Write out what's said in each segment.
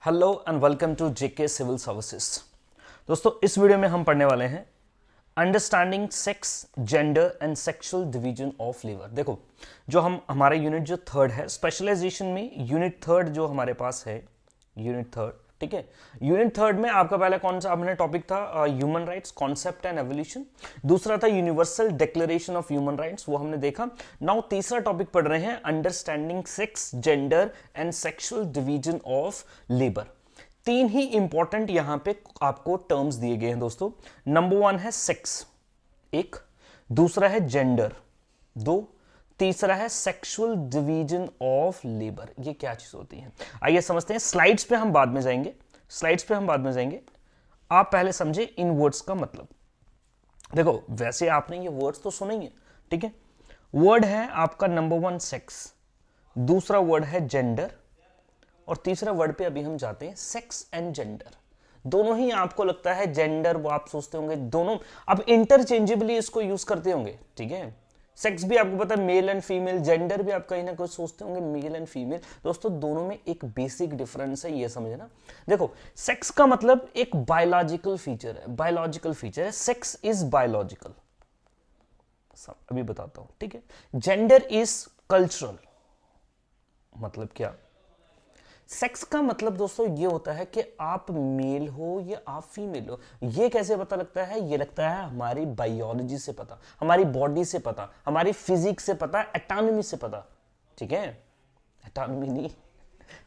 Hello and welcome to JK civil services. दोस्तों इस video में हम पढ़ने वाले हैं understanding sex, gender and sexual division of labour. देखो जो हमारा यूनिट जो थर्ड है स्पेशलाइजेशन में, यूनिट थर्ड जो हमारे पास है, यूनिट थर्ड, ठीक है। यूनिट थर्ड में आपका पहला कौन सा आपने टॉपिक था? Human rights concept and evolution. दूसरा था universal declaration of human rights, वो हमने देखा। नाउ तीसरा टॉपिक पढ़ रहे हैं understanding sex, gender and sexual division of labour. तीन ही इंपॉर्टेंट यहां पे आपको टर्म्स दिए गए हैं दोस्तों। नंबर वन है सेक्स, एक। दूसरा है जेंडर, दो। तीसरा है सेक्सुअल डिवीजन ऑफ लेबर। ये क्या चीज होती है आइए समझते हैं। स्लाइड्स पे हम बाद में जाएंगे, स्लाइड्स पे हम बाद में जाएंगे। आप पहले समझे इन वर्ड्स का मतलब। देखो वैसे आपने ये वर्ड्स तो सुने ही है, ठीक है। वर्ड है आपका नंबर वन सेक्स, दूसरा वर्ड है जेंडर, और तीसरा वर्ड पे अभी हम जाते हैं सेक्स एंड जेंडर। दोनों ही आपको लगता है जेंडर, वो आप सोचते होंगे दोनों अब इंटरचेंजेबली इसको यूज करते होंगे, ठीक है। सेक्स भी आपको पता है मेल एंड फीमेल, जेंडर भी आप कहीं ना कहीं सोचते होंगे मेल एंड फीमेल। दोस्तों दोनों में एक बेसिक डिफरेंस है, ये समझना। देखो सेक्स का मतलब एक बायोलॉजिकल फीचर है, बायोलॉजिकल फीचर है। सेक्स इज बायोलॉजिकल, अभी बताता हूं, ठीक है। Gender is cultural. मतलब क्या? सेक्स का मतलब दोस्तों ये होता है कि आप मेल हो या आप फीमेल हो। ये कैसे पता लगता है? ये लगता है हमारी बायोलॉजी से पता, हमारी बॉडी से पता, हमारी फिजिक्स से पता, एटॉनमी से पता, ठीक है। एटॉनमी नहीं,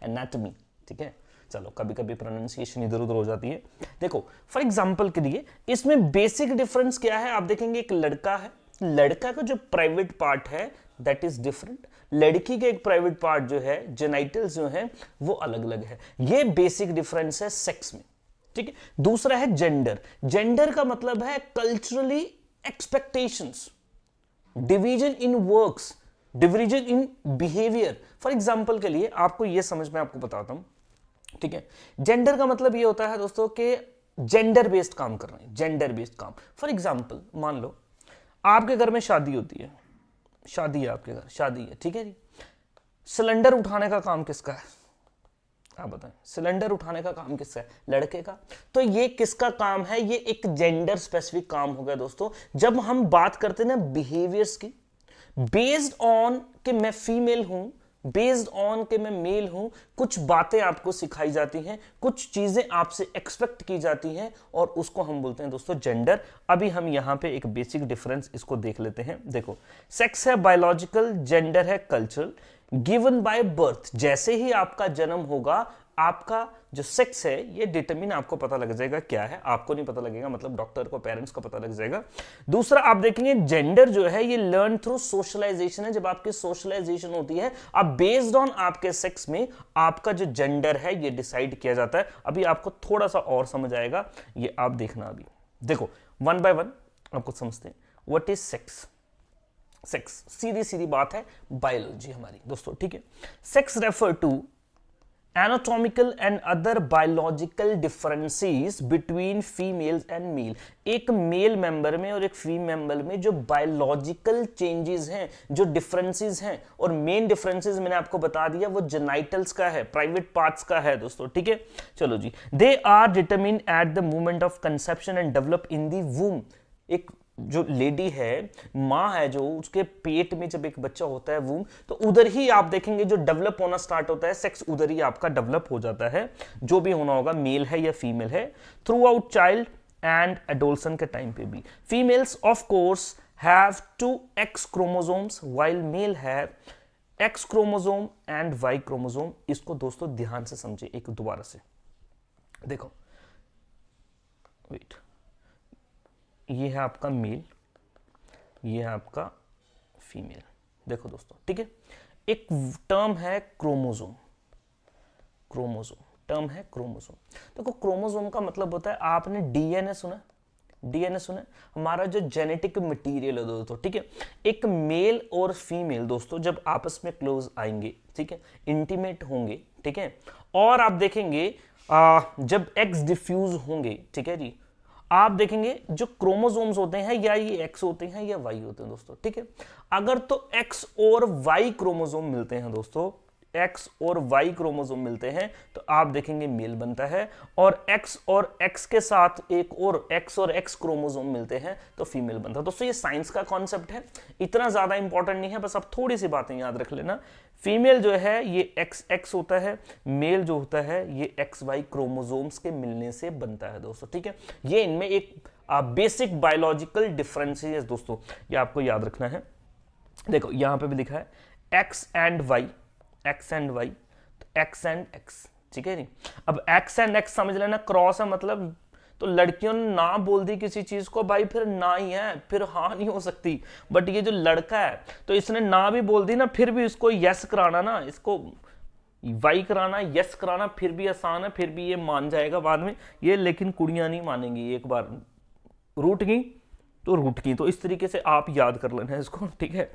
एनाटॉमी, ठीक है। चलो कभी कभी प्रोनाउंसिएशन इधर उधर हो जाती है। देखो फॉर एग्जांपल के लिए इसमें बेसिक डिफरेंस क्या है? आप देखेंगे एक लड़का है, लड़का का जो प्राइवेट पार्ट है दैट इज डिफरेंट, लड़की के एक प्राइवेट पार्ट जो है, जेनाइटल्स जो है, वो अलग अलग है। ये बेसिक डिफरेंस है सेक्स में, ठीक है। दूसरा है जेंडर। जेंडर का मतलब है culturally expectations, division in works, division in behaviour. For example के लिए आपको यह समझ में आपको बताता हूं, ठीक है। जेंडर का मतलब यह होता है दोस्तों कि जेंडर बेस्ड काम कर रहे हैं, जेंडर बेस्ड काम। फॉर एग्जांपल मान लो आपके घर में शादी होती है, शादी है आपके घर, शादी है, ठीक है जी। सिलेंडर उठाने का काम किसका है? आप बताएं, सिलेंडर उठाने का काम किसका है? लड़के का। तो ये किसका काम है? ये एक जेंडर स्पेसिफिक काम हो गया दोस्तों। जब हम बात करते हैं ना बिहेवियर्स की, बेस्ड ऑन कि मैं फीमेल हूं, बेस्ड ऑन कि मैं मेल हूं, कुछ बातें आपको सिखाई जाती हैं, कुछ चीजें आपसे एक्सपेक्ट की जाती हैं, और उसको हम बोलते हैं दोस्तों जेंडर। अभी हम यहां पे एक बेसिक डिफरेंस इसको देख लेते हैं। देखो सेक्स है बायोलॉजिकल, जेंडर है कल्चरल। गिवन बाय बर्थ, जैसे ही आपका जन्म होगा आपका जो सेक्स है ये डिटरमिन आपको पता लग जाएगा क्या है। आपको नहीं पता लगेगा, मतलब डॉक्टर को, पेरेंट्स को पता लग जाएगा। दूसरा आप देखेंगे जेंडर जो है ये लर्न थ्रू सोशलाइजेशन है। जब आपकी सोशलाइजेशन होती है, अब बेस्ड ऑन आपके सेक्स में आपका जो जेंडर है ये डिसाइड किया जाता है। अभी आपको थोड़ा सा और समझ आएगा, ये आप देखना। अभी देखो वन बाय वन आपको समझते हैं। What is sex? सेक्स सीधी सीधी बात है, बायोलॉजी हमारी दोस्तों, ठीक है। Sex refer to anatomical and other biological differences between females and male। एक मेल मेंबर में और एक फीमेल मेंबर में जो बायोलॉजिकल चेंजेस हैं, जो डिफरेंसेस हैं, और मेन डिफरेंसेस मैंने आपको बता दिया वो जेनाइटल्स का है, प्राइवेट पार्ट्स का है दोस्तों, ठीक है। चलो जी, they are determine at the moment of conception and develop in the womb. एक जो लेडी है, मां है, जो उसके पेट में जब एक बच्चा होता है वूम, तो उधर ही आप देखेंगे जो डेवलप होना स्टार्ट होता है सेक्स, उधर ही आपका डेवलप हो जाता है, जो भी होना होगा, मेल है या फीमेल है। Throughout child and adolescence के टाइम पे भी females of course have 2 X chromosomes while male have X chromosome and Y chromosome. इसको दोस्तों ध्यान से समझे एक दोबारा से। देखो वेट, ये है आपका मेल, ये है आपका फीमेल। देखो दोस्तों, ठीक है। एक टर्म है क्रोमोसोम, क्रोमोसोम टर्म है क्रोमोसोम। देखो क्रोमोसोम का मतलब होता है, आपने डीएनए सुना? डीएनए सुना? हमारा जो जेनेटिक मटेरियल है दोस्तों, ठीक है। एक मेल और फीमेल दोस्तों जब आपस में क्लोज आएंगे, ठीक है, इंटीमेट होंगे, ठीक है, और आप देखेंगे जब एग्स डिफ्यूज होंगे, ठीक है जी, आप देखेंगे जो क्रोमोसोम्स होते हैं या ये एक्स होते हैं या वाई होते हैं दोस्तों, ठीक है। अगर तो एक्स और वाई क्रोमोसोम मिलते हैं दोस्तों, X और Y क्रोमोसोम मिलते हैं तो आप देखेंगे मेल बनता है, और X के साथ एक और X क्रोमोसोम मिलते हैं तो फीमेल बनता है। दोस्तों ये साइंस का कॉन्सेप्ट है, इतना ज्यादा इंपॉर्टेंट नहीं है, बस आप थोड़ी सी बातें याद रख लेना। फीमेल जो है ये XX होता है, मेल जो होता है ये XY क्रोमोसोम्स के मिलने से बनता है दोस्तों, ठीक है। ये इनमें एक बेसिक बायोलॉजिकल डिफरेंसेस दोस्तों, ये आपको याद रखना है। देखो यहां पे भी लिखा है X and Y, X and Y, तो X एंड X, ठीक है नहीं। अब X एंड X समझ लेना, क्रॉस है मतलब, तो लड़कियों ने ना बोल दी किसी चीज को भाई फिर ना ही है, फिर हाँ नहीं हो सकती। बट ये जो लड़का है तो इसने ना भी बोल दी ना, फिर भी इसको यस कराना ना, इसको वाई कराना, यस कराना फिर भी आसान है, फिर भी ये मान जाएगा बाद में ये, लेकिन कुड़ियां नहीं मानेंगी, एक बार रूठ गई तो रूठ गई। तो इस तरीके से आप याद कर लेना है इसको, ठीक है।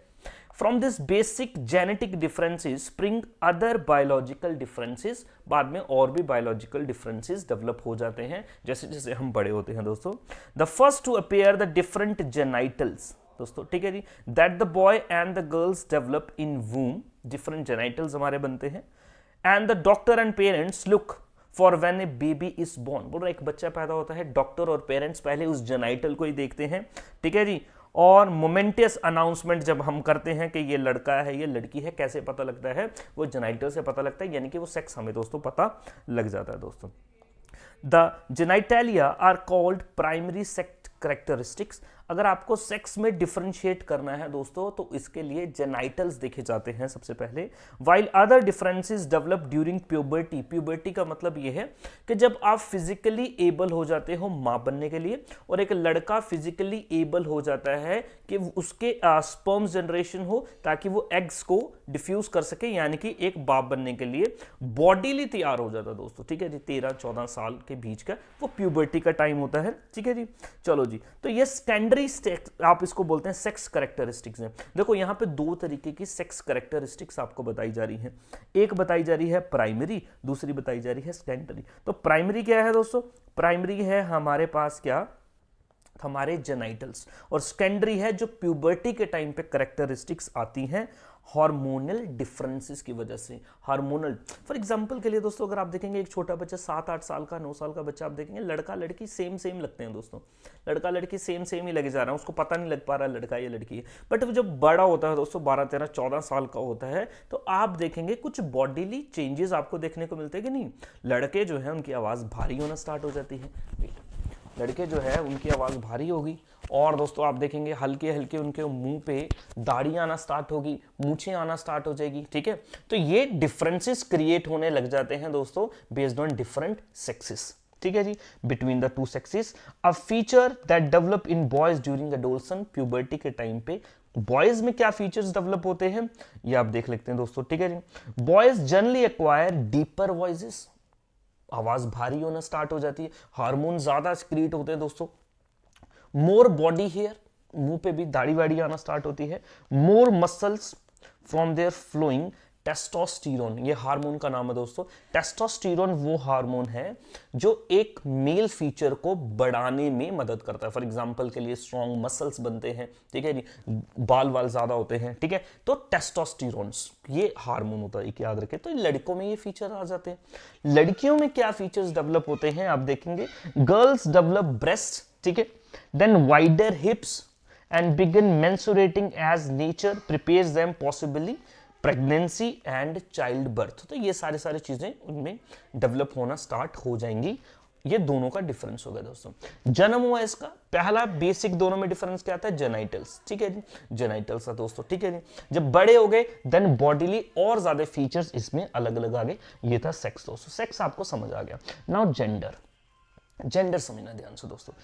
From this basic genetic differences spring other biological differences, बाद में और भी बायोलॉजिकल डिफरेंसेस डेवलप हो जाते हैं जैसे जैसे हम बड़े होते हैं दोस्तों। The first to appear the different genitals दोस्तों, ठीक है जी, that the boy and the girls develop in womb, different genitals हमारे बनते हैं। And the doctor and parents look for when a baby is born, बोल रहा एक बच्चा पैदा होता है, डॉक्टर और पेरेंट्स पहले उस जेनाइटल को ही देखते हैं, ठीक है जी। और मोमेंटियस अनाउंसमेंट जब हम करते हैं कि ये लड़का है ये लड़की है, कैसे पता लगता है, वो जेनाइटल से पता लगता है, यानी कि वो सेक्स हमें दोस्तों पता लग जाता है दोस्तों। The genitalia are called primary sex characteristics, अगर आपको सेक्स में डिफरेंशिएट करना है दोस्तों तो इसके लिए जेनाइटल्स देखे जाते हैं सबसे पहले। While other differences develop during puberty, puberty का मतलब यह है कि जब आप फिजिकली एबल हो जाते हो मां बनने के लिए, और एक लड़का फिजिकली एबल हो जाता है कि उसके स्पर्म जनरेशन हो ताकि वो एग्स को डिफ्यूज कर सके, यानी कि एक बाप बनने के लिए बॉडीली तैयार हो जाता है दोस्तों, ठीक है जी। 13-14 साल के बीच का वो प्यूबर्टी का टाइम होता है, ठीक है जी। चलो जी, तो ये स्टैंडर्ड आप इसको बोलते हैं सेक्स कैरेक्टरिस्टिक्स हैं। देखो यहां पे दो तरीके की सेक्स कैरेक्टरिस्टिक्स आपको बताई जा रही हैं, एक बताई जा रही है प्राइमरी, दूसरी बताई जा रही है सेकेंडरी। तो प्राइमरी क्या है दोस्तों, प्राइमरी है हमारे पास क्या, हमारे जेनाइटल्स, और सेकेंडरी है जो प्यूबर्टी के टाइम पे कैरेक्टरिस्टिक्स आती हैं हार्मोनल डिफरेंसेस की वजह से। हार्मोनल फॉर एग्जांपल के लिए दोस्तों अगर आप देखेंगे एक छोटा बच्चा 7-8 साल का 9 साल का बच्चा आप देखेंगे, लड़का लड़की सेम लगते हैं दोस्तों, लड़का लड़की सेम ही लगे जा रहा है, उसको पता नहीं लग पा रहा लड़का या लड़की है। बट वो जब बड़ा होता है दोस्तों 12-13-14 साल का होता है तो आप देखेंगे कुछ बॉडीली चेंजेस आपको देखने को मिलते हैं कि नहीं। लड़के जो है उनकी आवाज़ भारी होना स्टार्ट हो जाती है, लड़के जो है उनकी आवाज़ भारी होगी, और दोस्तों आप देखेंगे हल्के हल्के उनके मुंह पे दाढ़ी आना स्टार्ट होगी, मूछें आना स्टार्ट हो जाएगी, ठीक है। तो ये डिफरेंसेस क्रिएट होने लग जाते हैं दोस्तों बेस्ड ऑन डिफरेंट सेक्सेस, ठीक है जी, between the two sexes. A feature that develop in boys during adolescence, puberty के टाइम पे बॉयज में क्या फीचर्स डेवलप होते हैं ये आप देख लेते हैं दोस्तों, ठीक है जी। Boys generally acquire deeper voices, आवाज भारी होना स्टार्ट हो जाती है, हार्मोन ज्यादा सिक्रीट होते हैं दोस्तों। मोर बॉडी हेयर, मुंह पे भी दाढ़ी वाड़ी आना स्टार्ट होती है। More muscles from their flowing testosterone, ये हार्मोन का नाम है दोस्तों। टेस्टोस्टेरोन वो हार्मोन है जो एक मेल फीचर को बढ़ाने में मदद करता है। फॉर एग्जांपल के लिए स्ट्रॉन्ग मसल्स बनते हैं, ठीक है जी, बाल ज्यादा होते हैं, ठीक है। तो टेस्टोस्टेरोन ये हार्मोन होता है, याद रखें। तो लड़कों में ये फीचर आ जाते हैं। लड़कियों में क्या फीचर्स डेवलप होते हैं आप देखेंगे, गर्ल्स डेवलप ब्रेस्ट, ठीक है, then wider hips and begin menstruating as nature prepares them possibly pregnancy and childbirth. तो ये सारे चीजें उनमें डेवलप होना स्टार्ट हो जाएंगी। ये दोनों का डिफरेंस हो गया दोस्तों। जन्म हुआ इसका पहला बेसिक दोनों में डिफरेंस क्या आता है, जेनाइटल्स, ठीक है जी, जेनाइटल्स है दोस्तों, ठीक है जी। जब बड़े हो गए देन बॉडीली और ज्यादा फीचर्स इसमें अलग अलग आ गए। ये था सेक्स दोस्तों, सेक्स आपको समझ आ गया। नाउ जेंडर, जेंडर समझना ध्यान से दोस्तों।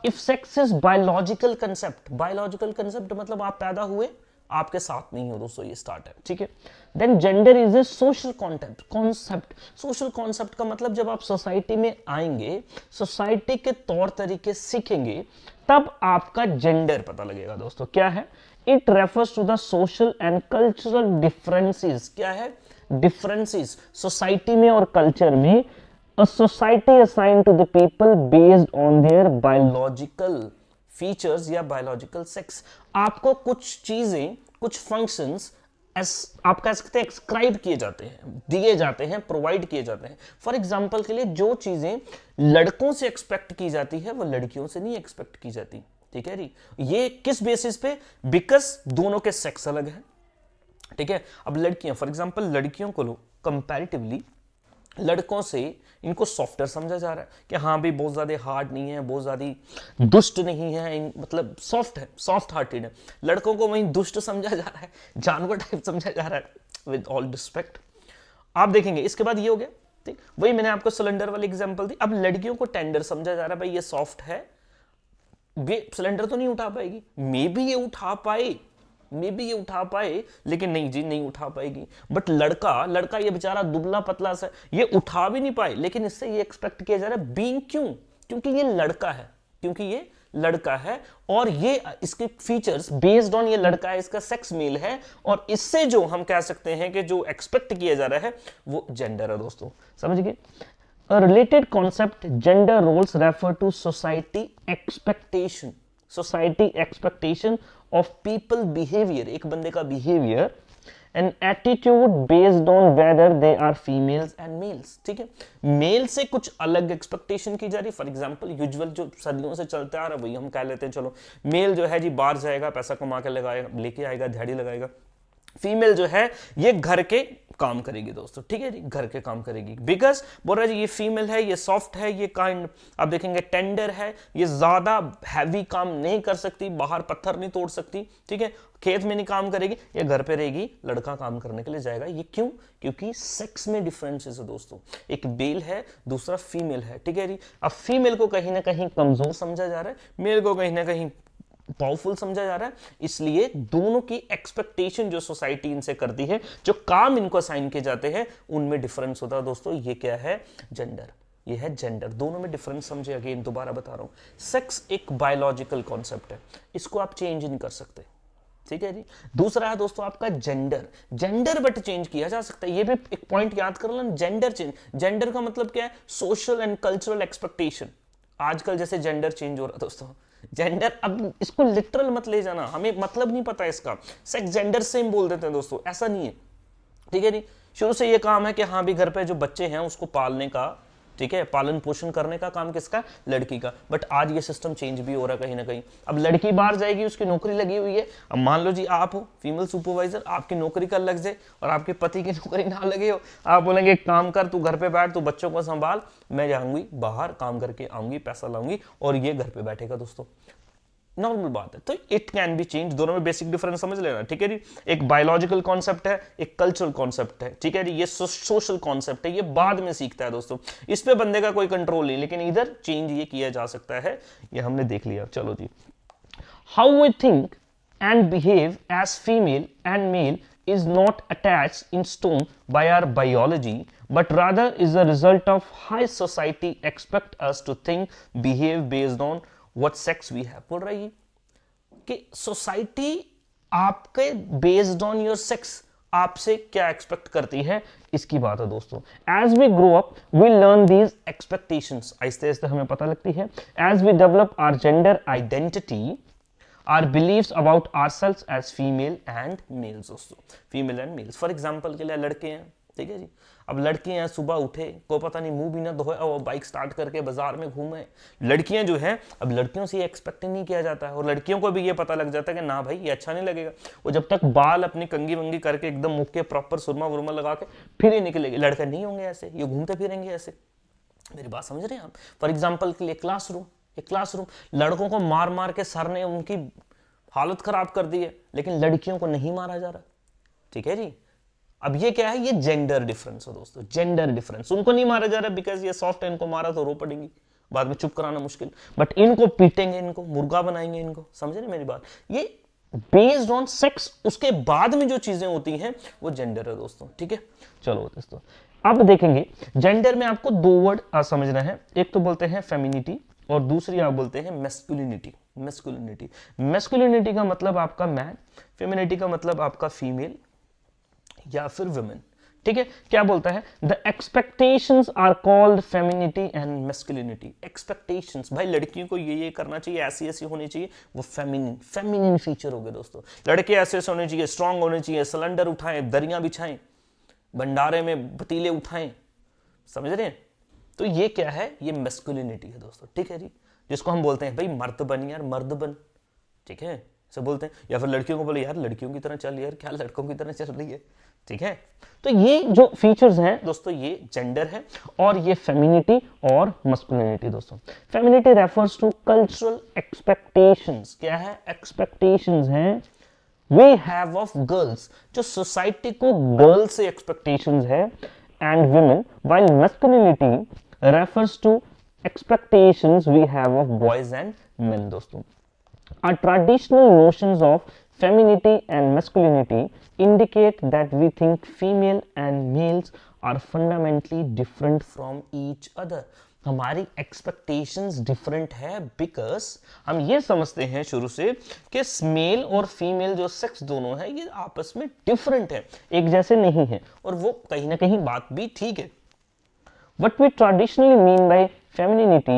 If sex is biological concept, biological concept मतलब आप पैदा हुए आपके साथ में ही हो दोस्तों, ये स्टार्ट है, ठीक है। Then gender is a social concept. Social concept का मतलब जब आप सोसाइटी में आएंगे, सोसाइटी के तौर तरीके सीखेंगे, तब आपका जेंडर पता लगेगा दोस्तों। क्या है, it refers to the social and cultural differences. क्या है, डिफरेंसेस सोसाइटी में और कल्चर में। A society assigned to the people based on their biological features या biological sex। आपको कुछ चीजें, कुछ फंक्शंस आप कह सकते हैं एक्सक्राइब किए जाते हैं, दिए जाते हैं, प्रोवाइड किए जाते हैं। फॉर एग्जाम्पल के लिए जो चीजें लड़कों से एक्सपेक्ट की जाती है वो लड़कियों से नहीं एक्सपेक्ट की जाती, ठीक है जी। ये किस बेसिस पे? बिकॉज दोनों के सेक्स अलग है, ठीक है। अब लड़कियां, फॉर एग्जाम्पल लड़कियों को लो कंपैरेटिवली लड़कों से इनको सॉफ्टवेयर समझा जा रहा है कि हाँ भी बहुत ज्यादा हार्ड नहीं है, बहुत ज्यादा दुष्ट नहीं है, मतलब सॉफ्ट है, सॉफ्ट हार्टेड है। लड़कों को वहीं दुष्ट समझा जा रहा है, जानवर टाइप समझा जा रहा है, विद ऑल रिस्पेक्ट। आप देखेंगे इसके बाद ये हो गया, ठीक। वही मैंने आपको सिलेंडर वाली एग्जांपल दी। अब लड़कियों को टेंडर समझा जा रहा है, भाई ये सॉफ्ट है, सिलेंडर तो नहीं उठा पाएगी, मे बी ये उठा पाए, मे बी ये उठा पाए, लेकिन नहीं जी नहीं उठा पाएगी। बट लड़का ये बेचारा दुबला पतला सा, ये उठा भी नहीं पाए, लेकिन इससे ये एक्सपेक्ट किया जा रहा है, बीइंग क्यों? क्योंकि ये लड़का है, क्योंकि ये लड़का है, और ये इसके फीचर्स बेस्ड ऑन ये लड़का है, इसका सेक्स मेल है, और इससे जो हम कह सकते हैं कि जो एक्सपेक्ट किया जा रहा है वो जेंडर है दोस्तों, समझ गए। A related concept, gender roles refer to society expectation of people behavior, एक बंदे का behavior and attitude based on whether they are females and males, ठीक है। मेल से कुछ अलग एक्सपेक्टेशन की जा रही है। फॉर एग्जाम्पल यूजुअल जो सदियों से चलता आ रहा है वही हम कह लेते हैं, चलो मेल जो है जी बाहर जाएगा, पैसा कमा के लगाएगा, लेके आएगा, दिहाड़ी लगाएगा। फीमेल जो है ये घर के काम करेगी दोस्तों, ठीक है जी, घर के काम करेगी। बिकॉज बोल रहा है जी ये फीमेल है, ये सॉफ्ट है, ये काइंड आप देखेंगे टेंडर है, ये ज्यादा हैवी काम नहीं कर सकती, बाहर पत्थर नहीं तोड़ सकती, ठीक है, खेत में नहीं काम करेगी, ये घर पे रहेगी, लड़का काम करने के लिए जाएगा। ये क्यों? क्योंकि सेक्स में डिफरेंसेस है दोस्तों, एक मेल है, दूसरा फीमेल है, ठीक है जी। अब फीमेल को कहीं ना कहीं कमजोर समझा जा रहा है, मेल को कहीं ना कहीं पावरफुल समझा जा रहा है, इसलिए दोनों की एक्सपेक्टेशन जो सोसाइटी इनसे करती है, जो काम इनको असाइन किए जाते हैं, उनमें डिफरेंस होता है दोस्तों। ये क्या है? जेंडर, ये है जेंडर। दोनों में डिफरेंस समझे, अगेन दोबारा बता रहा हूं, सेक्स एक बायोलॉजिकल कॉन्सेप्ट है, इसको आप चेंज नहीं कर सकते, ठीक है जी। दूसरा है दोस्तों आपका जेंडर, जेंडर बट चेंज किया जा सकता है। ये भी एक पॉइंट याद कर लेना, जेंडर चेंज, जेंडर का मतलब क्या है? Social and cultural expectation. आजकल जैसे जेंडर चेंज हो रहा है दोस्तों, जेंडर, अब इसको लिटरल मत ले जाना, हमें मतलब नहीं पता इसका, सेक्स जेंडर सेम बोल देते हैं दोस्तों, ऐसा नहीं है, ठीक है जी। शुरू से ये काम है कि हाँ भी घर पे जो बच्चे हैं उसको पालने का, ठीक है, पालन पोषण करने का काम किसका? लड़की का। बट आज ये सिस्टम चेंज भी हो रहा है कहीं ना कहीं। अब लड़की बाहर जाएगी, उसकी नौकरी लगी हुई है, अब मान लो जी आप हो फीमेल सुपरवाइजर, आपकी नौकरी कल लग जाए और आपके पति की नौकरी ना लगे हो, आप बोलेंगे एक काम कर, तू घर पे बैठ, तू बच्चों को संभाल, मैं जाऊंगी बाहर काम करके आऊंगी, पैसा लाऊंगी, और ये घर पे बैठेगा दोस्तों, नॉर्मल बात है। तो इट कैन बी चेंज, दोनों में बेसिक डिफरेंस समझ लेना, ठीक है जी। एक बायोलॉजिकल कॉन्सेप्ट है, एक कल्चरल कॉन्सेप्ट है, ठीक है जी। ये सोशल कॉन्सेप्ट है, ये बाद में सीखता है दोस्तों, इस पे बंदे का कोई कंट्रोल नहीं, लेकिन इधर चेंज ये किया जा सकता है, ये हमने देख लिया। चलो जी, how we think and behave as female and male is not attached in stone by our biology, but rather is a result of how society expect us to think, behave based on what sex we have। बोल रही है कि society आपके based on your sex आपसे क्या expect करती है, इसकी बात है दोस्तों। As we grow up we learn these expectations, आहिस्ते आहिस्ते हमें पता लगती है। As we develop our gender identity, our beliefs about ourselves as female and males दोस्तों, female and males। For example के लिए लड़के हैं, ठीक है जी, अब लड़के हैं सुबह उठे, को पता नहीं मुंह भी ना धोए और बाइक स्टार्ट करके बाजार में घूमे। लड़कियां जो हैं, अब लड़कियों से ये एक्सपेक्ट नहीं किया जाता है, और लड़कियों को भी ये पता लग जाता है कि ना भाई ये अच्छा नहीं लगेगा, वो जब तक बाल अपनी कंगी वंगी करके एकदम मुख के प्रॉपर सुरमा वुरमा लगा के फिर ही निकलेगी। लड़के नहीं होंगे ऐसे, ये घूमते फिरेंगे ऐसे, मेरी बात समझ रहे हैं आप। फॉर एग्जाम्पल के लिए क्लासरूम, एक क्लासरूम, लड़कों को मार मार के सर ने उनकी हालत खराब कर दी है, लेकिन लड़कियों को नहीं मारा जा रहा, ठीक है जी। अब ये क्या है? ये जेंडर डिफरेंस है दोस्तों, जेंडर डिफरेंस। उनको नहीं मारा जा रहा बिकॉज ये सॉफ्ट है, इनको मारा तो रो पड़ेंगी, बाद में चुप कराना मुश्किल, बट इनको पीटेंगे, इनको मुर्गा बनाएंगे, इनको, समझे ना मेरी बात। ये बेस्ड ऑन सेक्स, उसके बाद में जो चीजें होती हैं वो जेंडर है दोस्तों, ठीक है। चलो दोस्तों, अब देखेंगे जेंडर में आपको दो वर्ड समझना है, एक तो बोलते हैं फेमिनिटी और दूसरी आप बोलते हैं मैस्कुलिनिटी। मैस्कुलिनिटी, मैस्कुलिनिटी का मतलब आपका मैन, फेमिनिटी का मतलब आपका फीमेल या फिर वुमेन, ठीक है, क्या बोलता है, the expectations are called femininity and masculinity. Expectations, भाई लड़कियों को ये करना चाहिए, ऐसी ऐसी होनी चाहिए, वो फेमिनिन फीचर हो गए दोस्तों। लड़के ऐसे ऐसे होने चाहिए, स्ट्रांग होने चाहिए, सिलेंडर उठाएं, दरियां बिछाएं, भंडारे में पतीले उठाएं, समझ रहे हैं। तो ये क्या है, ये मैस्कुलिनिटी है दोस्तों, ठीक है जी, जिसको हम बोलते हैं भाई मर्द बन यार, मर्द बन, ठीक है, सब बोलते हैं। या फिर लड़कियों को बोले यार लड़कियों की तरह चल यार, क्या लड़कों की तरह चल रही है, ठीक है। तो ये जो फीचर्स हैं दोस्तों, ये जेंडर है, और ये फेमिनिटी और मस्कुलिनिटी दोस्तों। Femininity refers to cultural expectations, क्या है, एक्सपेक्टेशंस हैं वी हैव ऑफ गर्ल्स, जो सोसाइटी को गर्ल्स से एक्सपेक्टेशंस है, and women, while masculinity refers to expectations we have of boys and men दोस्तों। Our traditional notions of femininity and masculinity indicate that we think female and males are fundamentally different from each other। हमारी expectations different है because हम ये समझते हैं शुरू से कि मेल और फीमेल जो सेक्स दोनों है ये आपस में डिफरेंट है, एक जैसे नहीं है, और वो कहीं ना कहीं बात भी ठीक है। What we traditionally mean by femininity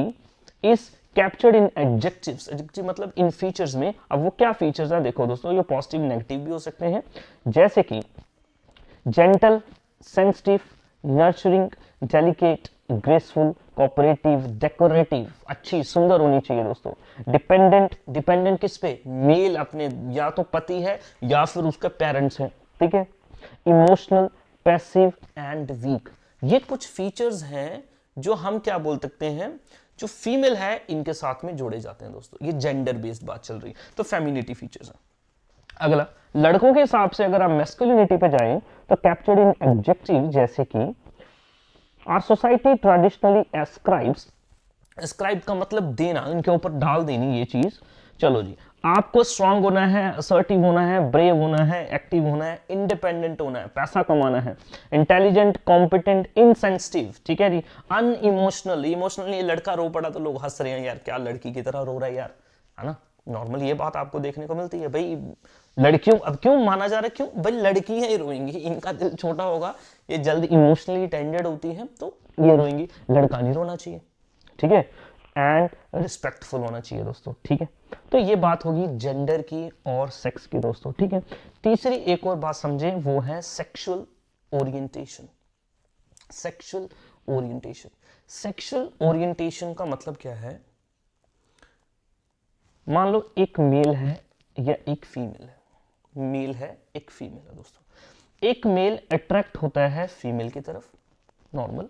is captured in adjectives। adjective मतलब इन फीचर्स में। अब वो क्या फीचर्स है देखो दोस्तों, ये पॉजिटिव नेगेटिव भी हो सकते हैं, जैसे कि gentle, sensitive, nurturing, delicate, graceful, cooperative, decorative, अच्छी सुंदर होनी चाहिए दोस्तों। डिपेंडेंट, डिपेंडेंट किस पे, मेल अपने या तो पति है या फिर उसके पेरेंट्स हैं, ठीक है। इमोशनल, पैसिव एंड वीक, ये कुछ फीचर्स हैं जो हम क्या बोल सकते हैं, जो फीमेल है इनके साथ में जोड़े जाते हैं दोस्तों। ये जेंडर बेस्ड बात चल रही है, तो फेमिनिटी फीचर्स है। अगला, लड़कों के हिसाब से अगर आप मैस्कुलिनिटी पे जाएं तो कैप्चर्ड इन एडजेक्टिव, जैसे कि आवर सोसाइटी ट्रेडिशनली एस्क्राइब्स, एस्क्राइब का मतलब देना, इनके ऊपर डाल देनी ये चीज। चलो जी, आपको स्ट्रांग होना है, असर्टिव होना है, ब्रेव होना है, एक्टिव होना है, इंडिपेंडेंट होना है, पैसा कमाना है, इंटेलिजेंट, कॉम्पिटेंट, इनसेंसिटिव, ठीक है जी, अनइमोशनल। इमोशनली लड़का रो पड़ा तो लोग हंस रहे हैं यार, क्या लड़की की तरह रो रहा है यार, है ना, नॉर्मल ये बात आपको देखने को मिलती है। भाई लड़कियों, अब क्यों माना जा रहा है, क्यों भाई लड़की है रोएंगी, इनका दिल छोटा होगा, ये जल्द इमोशनली टेंडेड होती है तो ये रोएंगी, लड़का नहीं रोना चाहिए, ठीक है, एंड रिस्पेक्टफुल होना चाहिए दोस्तों, ठीक है। तो ये बात होगी जेंडर की और सेक्स की दोस्तों, ठीक है। तीसरी एक और बात समझे, वो है sexual orientation. Sexual orientation, sexual orientation का मतलब क्या है, मान लो एक मेल है या एक फीमेल है, मेल है एक फीमेल है दोस्तों। एक मेल अट्रैक्ट होता है फीमेल की तरफ नॉर्मल,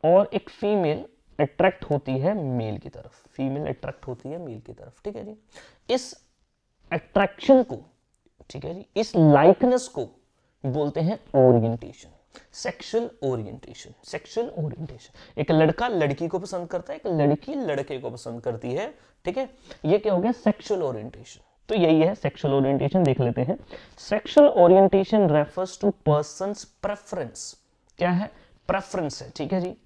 और एक फीमेल अट्रैक्ट होती है मेल की तरफ, फीमेल अट्रैक्ट होती है मेल की तरफ, ठीक है जी। इस अट्रैक्शन को, ठीक है जी, इस लाइकनेस को बोलते हैं orientation, sexual orientation. Sexual orientation, एक लड़का लड़की को पसंद करता है, एक लड़की लड़के को पसंद करती है, ठीक है, ये क्या हो गया, सेक्सुअल ओरिएंटेशन। तो यही है सेक्सुअल ओरिएंटेशन, देख लेते हैं। Sexual orientation refers to persons preference, क्या है, प्रेफरेंस है, ठीक है जी,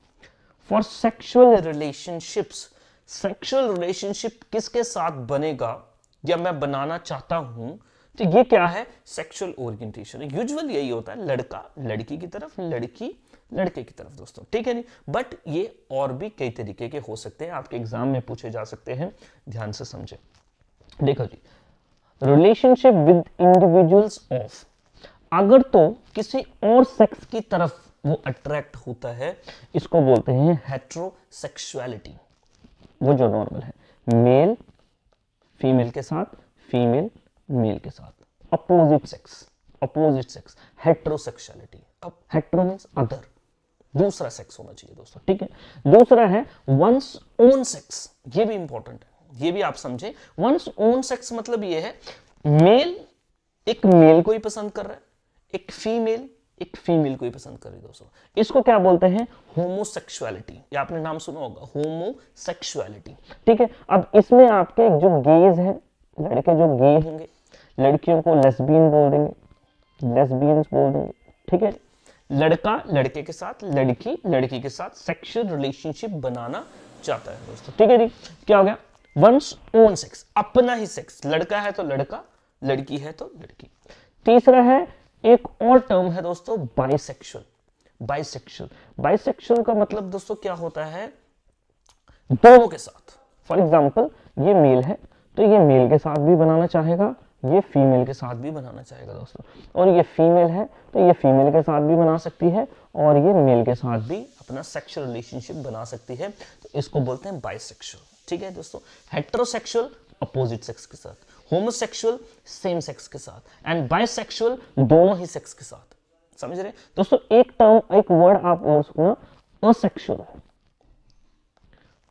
for sexual relationships. Sexual relationship किसके साथ बनेगा या मैं बनाना चाहता हूं, तो ये क्या है, सेक्सुअल ओरिएंटेशन। यूजुअल यही होता है, लड़का लड़की की तरफ, लड़की लड़के की तरफ दोस्तों, ठीक है नहीं। बट ये और भी कई तरीके के हो सकते हैं, आपके एग्जाम में पूछे जा सकते हैं, ध्यान से समझे। देखो जी, रिलेशनशिप विद इंडिविजुअल्स ऑफ, अगर तो किसी और सेक्स की तरफ वो अट्रैक्ट होता है, इसको बोलते हैं हेट्रोसेक्सुअलिटी। वो जो नॉर्मल है, मेल फीमेल के साथ, फीमेल मेल के साथ, opposite sex, opposite sex, heterosexuality. अब हेट्रो मींस अदर, दूसरा सेक्स होना चाहिए दोस्तों, ठीक है। दूसरा है वंस ओन सेक्स, ये भी इंपॉर्टेंट है, ये भी आप समझे। वंस ओन सेक्स मतलब ये है, मेल एक मेल को ही पसंद कर रहा है, एक फीमेल को ही पसंद कर रही है दोस्तों, इसको क्या बोलते हैं, होमोसेक्सुअलिटी। ये आपने नाम सुना होगा, होमोसेक्सुअलिटी, ठीक है। अब इसमें आपके जो गेज हैं, लड़के जो गे होंगे, लड़कियों को लेस्बियन बोल देंगे, लेस्बियंस बोल देंगे, ठीक है। लड़का लड़के के साथ, लड़की लड़की के साथ सेक्सुअल रिलेशनशिप बनाना चाहता है दोस्तों, ठीक है जी। क्या हो गया, वंस ओन सेक्स, अपना ही सेक्स, लड़का है तो लड़का, लड़की है तो लड़की। तीसरा है, एक और टर्म है दोस्तों, बाइसेक्सुअल। बाइसेक्सुअल। बाइसेक्सुअल का मतलब दोस्तों क्या होता है, दोनों के साथ। फॉर एग्जाम्पल ये मेल है तो ये मेल के साथ भी बनाना चाहेगा, ये फीमेल के साथ भी बनाना चाहेगा दोस्तों, और ये फीमेल है तो ये फीमेल के साथ भी बना सकती है और ये मेल के साथ भी अपना सेक्सुअल रिलेशनशिप बना सकती है, तो इसको बोलते हैं बाइसेक्सुअल। ठीक है दोस्तों, हेटेरोसेक्सुअल अपोजिट सेक्स के साथ, होमोसेक्सुअल सेम सेक्स के साथ, एंड बाइसेक्सुअल दोनों ही सेक्स के साथ। समझ रहे दोस्तों? एक टर्म, एक वर्ड आप और सुना, असेक्सुअल।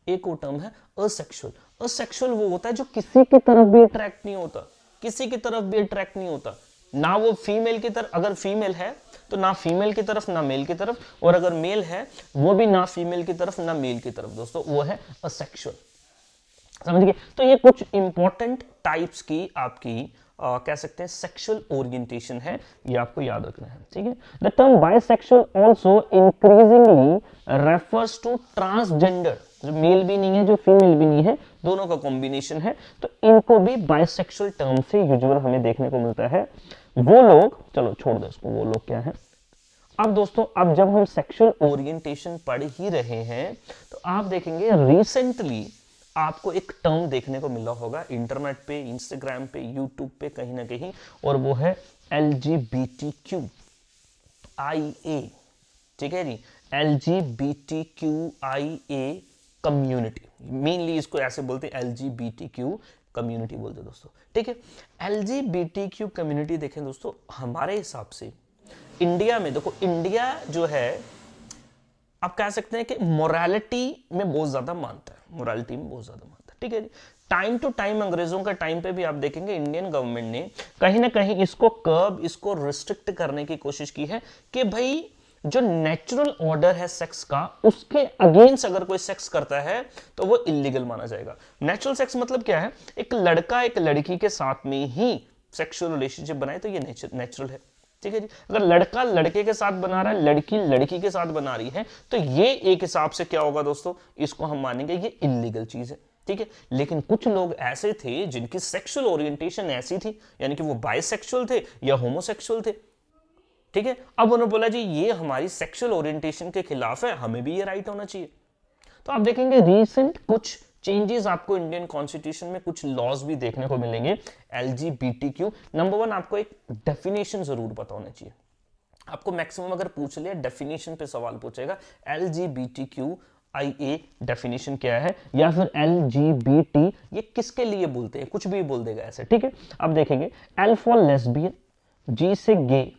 एक और टर्म है असेक्सुअल। असेक्सुअल वो होता है जो किसी की तरफ भी अट्रैक्ट नहीं होता, किसी की तरफ भी अट्रैक्ट नहीं होता, ना वो फीमेल की तरफ, अगर फीमेल है तो ना फीमेल की तरफ ना मेल की तरफ, और अगर मेल है वो भी ना फीमेल की तरफ ना मेल की तरफ दोस्तों, वो है असेक्सुअल। समझ गए? तो ये कुछ इंपॉर्टेंट टाइप्स की आपकी कह सकते हैं सेक्सुअल ओरिएंटेशन है, ये आपको याद रखना है। ठीक है, the term bisexual also increasingly refers to transgender, जो मेल भी नहीं है जो फीमेल भी नहीं है, दोनों का कॉम्बिनेशन है, तो इनको भी बाइसेक्सुअल टर्म से यूजुअल हमें देखने को मिलता है। वो लोग, चलो छोड़ दो इसको, वो लोग क्या है। अब दोस्तों, अब जब हम सेक्सुअल ओरिएंटेशन पढ़ ही रहे हैं तो आप देखेंगे रिसेंटली आपको एक टर्म देखने को मिला होगा इंटरनेट पे, इंस्टाग्राम पे, यूट्यूब पे कहीं ना कहीं, और वो है LGBTQIA। ठीक है जी, LGBTQIA कम्युनिटी, मेनली इसको ऐसे बोलते हैं LGBTQ कम्युनिटी बोलते हैं दोस्तों। ठीक है, LGBTQ कम्युनिटी देखें दोस्तों, हमारे हिसाब से इंडिया में, देखो इंडिया जो है आप कह सकते हैं कि मोरालिटी में बहुत ज्यादा मानता है, मोरालिटी में बहुत ज्यादा मानता है। ठीक है जी, टाइम टू टाइम अंग्रेजों का टाइम पे भी आप देखेंगे इंडियन गवर्नमेंट ने कहीं ना कहीं इसको कर्ब, इसको रिस्ट्रिक्ट करने की कोशिश की है कि भाई जो नेचुरल ऑर्डर है सेक्स का, उसके अगेंस्ट अगर कोई सेक्स करता है तो वो इलीगल माना जाएगा। नेचुरल सेक्स मतलब क्या है, एक लड़का एक लड़की के साथ में ही सेक्सुअल रिलेशनशिप बनाए तो ये नेचुरल है। ठीक है जी, अगर लड़का लड़के के साथ बना रहा है, लड़की लड़की के साथ बना रही है, तो ये एक हिसाब से क्या होगा दोस्तों, इसको हम मानेंगे ये इलीगल चीज है। ठीक है, लेकिन कुछ लोग ऐसे थे जिनकी सेक्सुअल ओरिएंटेशन ऐसी थी, यानी कि वो बाइसेक्सुअल थे या होमोसेक्सुअल थे। ठीक है, अब उन्होंने बोला जी ये हमारी सेक्सुअल ओरिएंटेशन के खिलाफ है, हमें भी ये राइट होना चाहिए। तो आप देखेंगे रिसेंट कुछ चेंजेस आपको इंडियन कॉन्स्टिट्यूशन में कुछ लॉज भी देखने को मिलेंगे LGBTQ। नंबर 1, आपको एक डेफिनेशन जरूर पता होना चाहिए। आपको मैक्सिमम अगर पूछ लिया डेफिनेशन पे सवाल पूछेगा, LGBTQIA डेफिनेशन क्या है, या फिर LGBT ये किसके लिए बोलते हैं, कुछ भी बोल देगा ऐसे। ठीक है, अब देखेंगे L फॉर लेस्बियन, G से गे,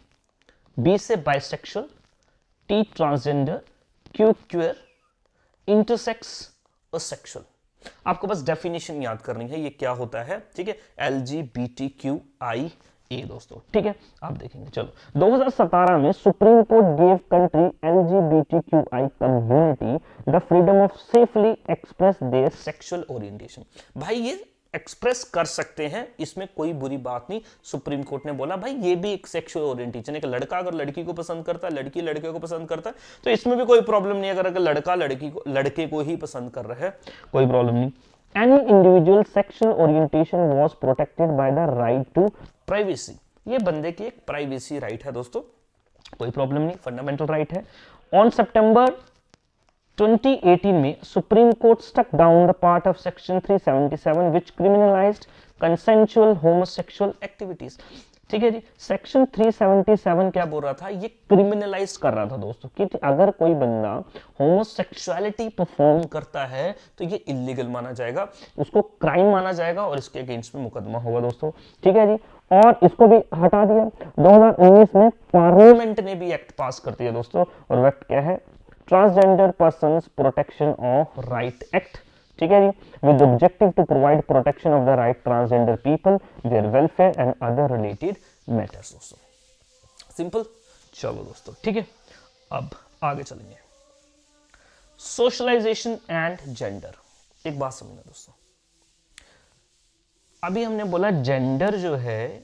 B से bisexual, T transgender, Q queer, intersex, asexual. आपको बस डेफिनेशन याद करनी है ये क्या होता है। ठीक है, LGBTQIA दोस्तों। ठीक है, आप देखेंगे, चलो 2017 में supreme court gave country LGBTQI community the freedom of safely express their sexual orientation. भाई ये एक्सप्रेस कर सकते हैं, इसमें कोई बुरी बात नहीं। सुप्रीम कोर्ट ने बोला भाई ये भी एक सेक्सुअल ओरिएंटेशन, एक लड़का अगर लड़की को पसंद करता है, लड़की लड़के को पसंद करता है, तो इसमें भी कोई प्रॉब्लम नहीं। अगर लड़का लड़के को ही पसंद कर रहा है, कोई प्रॉब्लम नहीं। Any individual sexual orientation was protected by the right to privacy। ये बंदे की एक प्राइवेसी राइट है दोस्तों, कोई प्रॉब्लम नहीं, फंडामेंटल राइट है। ऑन सितंबर 2018 में supreme court stuck down the part of section 377 which criminalised consensual homosexual activities. ठीक है जी, सेक्शन 377 क्या बोल रहा था, ये क्रिमिनलाइज कर रहा था दोस्तों कि अगर कोई बंदा होमोसेक्सुअलिटी परफॉर्म करता है तो ये इलीगल माना जाएगा, उसको क्राइम माना जाएगा और इसके अगेंस्ट में मुकदमा होगा दोस्तों। ठीक है जी, और इसको भी हटा दिया। 2019 में पार्लियामेंट ने भी एक्ट पास कर दिया दोस्तों, और वो एक्ट क्या है, transgender persons protection of right act. ठीक है जी, with objective to provide protection of the right transgender people, their welfare and other related matters दोस्तों। सिंपल, चलो दोस्तों ठीक है, अब आगे चलेंगे। सोशलाइजेशन एंड जेंडर, एक बात समझना दोस्तों, अभी हमने बोला जेंडर जो है,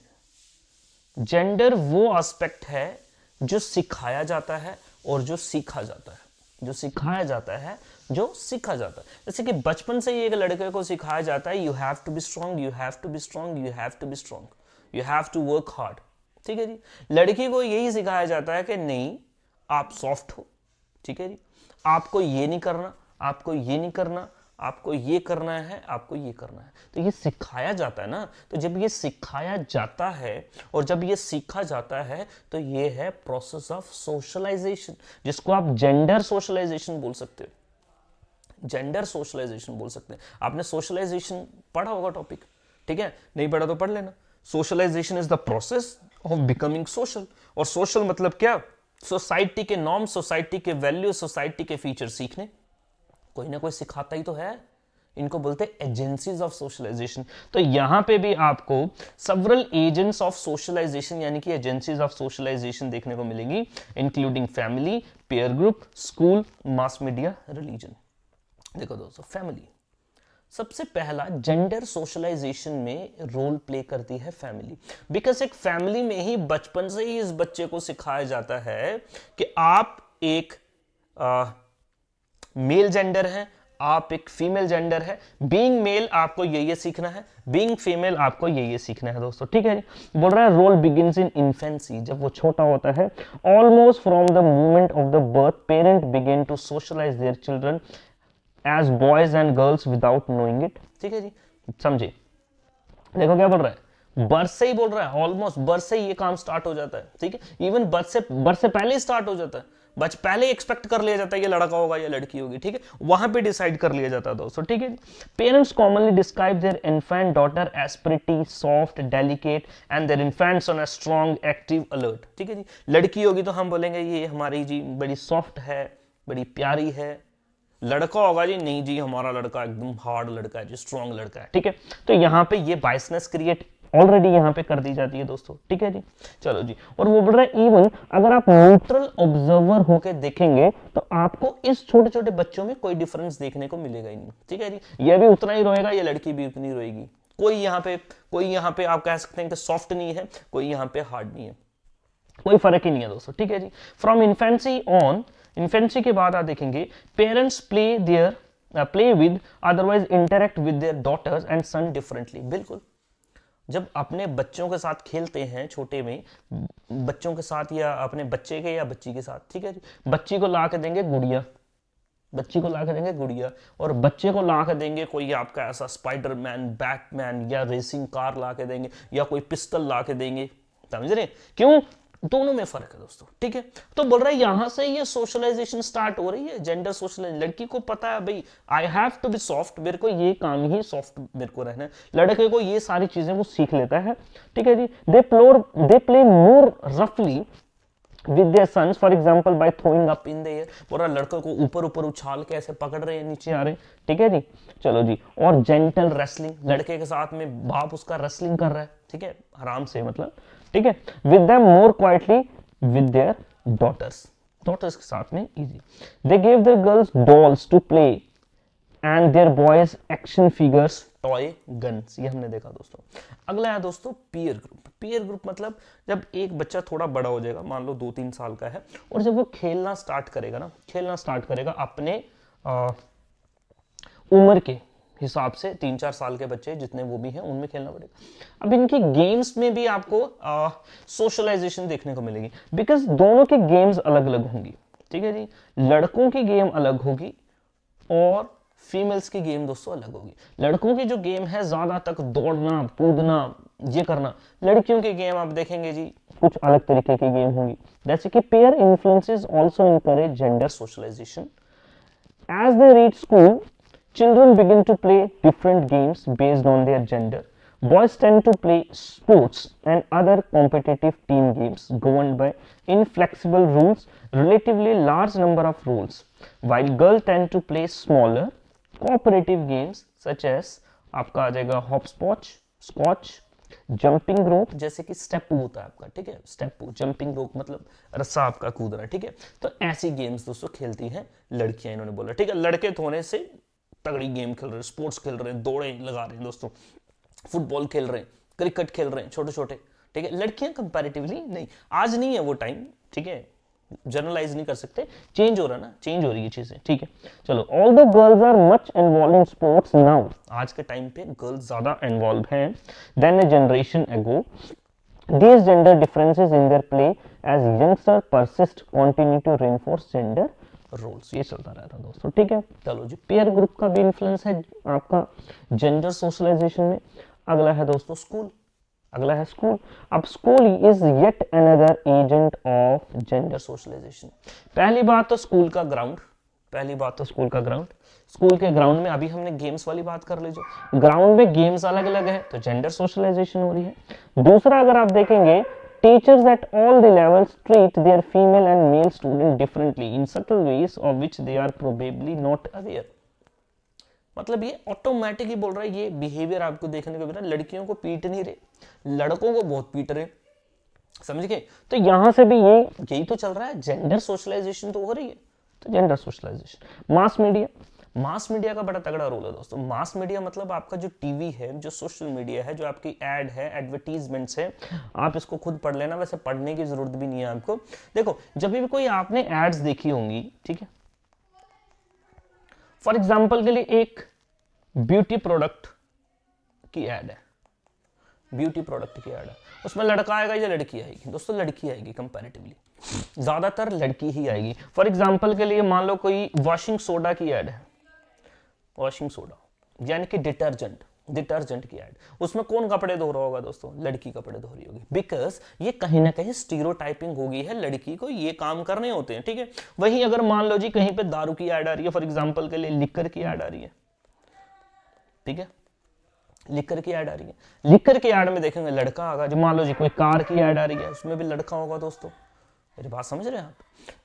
जेंडर वो एस्पेक्ट है जो सिखाया जाता है और जो सीखा जाता है, जो सिखाया जाता है, जो सीखा जाता है। जैसे कि बचपन से ही एक लड़के को सिखाया जाता है, you have to be strong, you have to be strong, you have to be strong, you have to work hard. ठीक है जी, लड़की को यही सिखाया जाता है कि नहीं, आप सॉफ्ट हो, ठीक है जी, आपको ये नहीं करना, आपको ये नहीं करना, आपको ये करना है, आपको ये करना है। तो ये सिखाया जाता है ना। तो जब ये सिखाया जाता है और जब ये सीखा जाता है तो ये है प्रोसेस ऑफ सोशलाइजेशन, जिसको आप जेंडर सोशलाइजेशन बोल सकते हो, जेंडर सोशलाइजेशन बोल सकते हैं। आपने सोशलाइजेशन पढ़ा होगा टॉपिक, ठीक है, नहीं पढ़ा तो पढ़ लेना। Socialisation is the process of becoming social, और सोशल मतलब क्या, सोसाइटी के नॉर्म, सोसाइटी के वैल्यू, सोसाइटी के फीचर सीखने, कोई ना कोई सिखाता ही तो है। इनको बोलते हैं एजेंसीज ऑफ सोशलाइजेशन। तो यहां पे भी आपको सेवरल एजेंट्स ऑफ सोशलाइजेशन यानी कि एजेंसीज ऑफ सोशलाइजेशन देखने को मिलेंगी, including family, peer group, school, mass media, religion. देखो दोस्तों, फैमिली सबसे पहला जेंडर सोशलाइजेशन में रोल प्ले करती है फैमिली, बिकॉज एक फैमिली में ही बचपन से ही इस बच्चे को सिखाया जाता है कि आप एक मेल जेंडर है, आप एक फीमेल जेंडर है। बीइंग मेल आपको ये सीखना है, बीइंग फीमेल आपको ये सीखना है दोस्तों, ठीक है जी। बोल रहा है रोल बिगिंस इन इन्फेंसी, जब वो छोटा होता है। Almost from the moment of the birth parent begin to socialise their children as boys and girls without knowing it, ठीक है जी, समझे। देखो क्या बोल रहा है, बर्थ से ही बोल रहा है, ऑलमोस्ट बर्थ से ही ये काम स्टार्ट हो जाता है, ठीक है। इवन बर्थ से पहले ही स्टार्ट हो जाता है, पहले एक्सपेक्ट कर लिया जाता है ये लड़का होगा या लड़की होगी, ठीक है, वहां पे डिसाइड कर लिया जाता है दोस्तों, ठीक है। Parents commonly describe their infant daughter as pretty, soft, delicate and their infants on a strong, active, alert, ठीक है जी। लड़की होगी तो हम बोलेंगे ये हमारी जी बड़ी सॉफ्ट है, बड़ी प्यारी है। लड़का होगा जी, नहीं जी हमारा लड़का एकदम हार्ड लड़का है जी, स्ट्रॉन्ग लड़का है, ठीक है। तो यहाँ पे ये बायसनेस क्रिएट ऑलरेडी यहाँ पे कर दी जाती है दोस्तों, ठीक है जी। चलो जी, और वो बोल रहा है इवन अगर आप न्यूट्रल ऑब्जर्वर होके देखेंगे तो आपको इस छोटे छोटे बच्चों में कोई डिफरेंस देखने को मिलेगा ही नहीं, ठीक है जी। ये भी उतना ही रोएगा, ये लड़की भी उतनी रोएगी। कोई यहाँ पे आप कह सकते हैं कि सॉफ्ट नहीं है, कोई यहाँ पे हार्ड नहीं है, कोई फर्क ही नहीं है दोस्तों, ठीक है जी। फ्रॉम इन्फेंसी ऑन, इन्फेंसी के बाद आप देखेंगे parents play with otherwise interact with their daughters and son differently. बिल्कुल, जब अपने बच्चों के साथ खेलते हैं छोटे में, बच्चों के साथ या अपने बच्चे के या बच्ची के साथ, ठीक है जी। बच्ची को ला के देंगे गुड़िया, बच्ची को ला के देंगे गुड़िया, और बच्चे को ला के देंगे कोई आपका ऐसा स्पाइडरमैन, बैटमैन या रेसिंग कार ला के देंगे या कोई पिस्टल ला के देंगे, समझ रहे? क्यों? दोनों में फर्क है दोस्तों, ठीक है। तो बोल रहा है यहां से ये सोशलाइजेशन स्टार्ट हो रही है, जेंडर सोशलाइजेशन। लड़की को पता है भाई I have to be soft, मेरे को ये काम ही सॉफ्ट मेरे को रहना है। लड़के को ये सारी चीजें वो सीख लेता है, ठीक है जी। दे प्ले मोर रफली with their sons, for example by throwing up in the air। पूरा लड़कों को ऊपर ऊपर उछाल के ऐसे पकड़ रहे हैं, नीचे आ रहे हैं, ठीक है जी। चलो जी, और जेंटल रेसलिंग, लड़के के साथ में बाप उसका रेसलिंग कर रहा है, ठीक है, आराम से, मतलब, ठीक है। with them more quietly with their daughters के साथ में easy। they gave their girls dolls to play and their boys action figures, toy, guns. ये हमने देखा दोस्तों। अगला है दोस्तों पीयर ग्रुप। पीयर ग्रुप मतलब जब एक बच्चा थोड़ा बड़ा हो जाएगा, मान लो 2-3 साल का है, और जब वो खेलना स्टार्ट करेगा अपने उम्र के हिसाब से, 3-4 साल के बच्चे जितने वो भी हैं उनमें खेलना पड़ेगा। अब इनकी गेम्स में भी आपको सोशलाइजेशन देखने को मिलेगी, बिकॉज दोनों के गेम्स अलग अलग होंगी, ठीक है जी। लड़कों की गेम अलग होगी और फीमेल्स की गेम दोस्तों अलग होगी। लड़कों की जो गेम है ज्यादा तक दौड़ना, कूदना, ये करना। लड़कियों की गेम आप देखेंगे जी कुछ अलग तरीके की गेम होंगी, जैसे कि peer influences also encourage gender socialisation. As they reach school, children begin to play different games based on their gender. Boys tend to play sports and other competitive team games governed by inflexible rules, relatively large number of rules, while girls tend to play smaller cooperative games such as आपका आ जाएगा hopscotch, scotch, jumping रोप, जैसे कि स्टेपू होता है आपका, ठीक है, स्टेपू, jumping रोप मतलब रस्सा आपका कूदना, ठीक है। तो ऐसी गेम्स दोस्तों खेलती हैं लड़कियां, इन्होंने बोला, ठीक है। लड़के थोड़े से तगड़ी गेम खेल रहे हैं, स्पोर्ट्स खेल रहे हैं, दौड़े लगा रहे हैं दोस्तों, फुटबॉल खेल रहे हैं, क्रिकेट खेल रहे हैं, छोटे छोटे, ठीक है। लड़कियां कंपैरेटिवली नहीं, आज नहीं है वो टाइम, ठीक है, जनरलाइज नहीं कर सकते, चेंज हो रहा ना, चेंज हो रही है चीजें, ठीक है। चलो, all the girls are much involve in sports now, आज के टाइम पे गर्ल्स ज्यादा इन्वॉल्व हैं than a generation ago. These gender differences in their play as youngsters persist continue to reinforce gender roles. ये चलता रहता दोस्तों, ठीक है। चलो जी, पेयर ग्रुप का भी इन्फ्लुएंस है आपका जेंडर सोशलाइजेशन में। अगला है दोस्तों स्कूल, अगला है स्कूल। अब school is yet another agent of gender socialisation. पहली बात तो स्कूल का ग्राउंड, पहली बात तो स्कूल का ग्राउंड। स्कूल के ग्राउंड में अभी हमने गेम्स वाली बात कर ली, जो ग्राउंड में गेम्स अलग अलग है तो जेंडर सोशलाइजेशन हो रही है। दूसरा अगर आप देखेंगे, teachers at all the levels treat their female and male student differently in subtle ways of which they are probably not aware. मतलब ये ऑटोमेटिक ही बोल रहा है, ये बिहेवियर आपको देखने को मिल रहा है। लड़कियों को पीट नहीं रहे, लड़कों को बहुत पीट रहे, समझ गए। तो यहां से भी ये यही तो चल रहा है, जेंडर सोशलाइजेशन तो हो रही है। तो gender socialisation. Mass media, mass media का बड़ा तगड़ा रोल है दोस्तों। मास मीडिया मतलब आपका जो टीवी है, जो सोशल मीडिया है, जो आपकी एड है, एडवर्टीजमेंट्स है, आप इसको खुद पढ़ लेना, वैसे पढ़ने की जरूरत भी नहीं है आपको। देखो जब भी कोई आपने एड्स देखी होंगी, ठीक है, फॉर एग्जाम्पल के लिए एक ब्यूटी प्रोडक्ट की एड है, ब्यूटी प्रोडक्ट की एड है, उसमें लड़का आएगा या लड़की आएगी? दोस्तों लड़की आएगी, कंपैरेटिवली ज्यादातर लड़की ही आएगी। फॉर एग्जाम्पल के लिए मान लो कोई वॉशिंग सोडा की एड है, वॉशिंग सोडा यानी कि डिटर्जेंट, डिटर्जेंट की एड, उसमें कौन कपड़े धो रहा होगा दोस्तों? लड़की कपड़े धो रही होगी। बिकॉज ये कहीं ना कहीं स्टीरियोटाइपिंग हो गई है, लड़की को ये काम करने होते हैं, ठीक है। वहीं अगर मान लो जी कहीं पे दारू की एड आ रही है, फॉर एग्जाम्पल के लिए लिकर की एड आ रही है, ठीक है, लिकर की ऐड आ रही है, लिकर की ऐड में देखेंगे लड़का आएगा। जो मान लो जी कोई कार की ऐड आ रही है, उसमें भी लड़का होगा दोस्तों। मेरी बात समझ रहे हैं आप?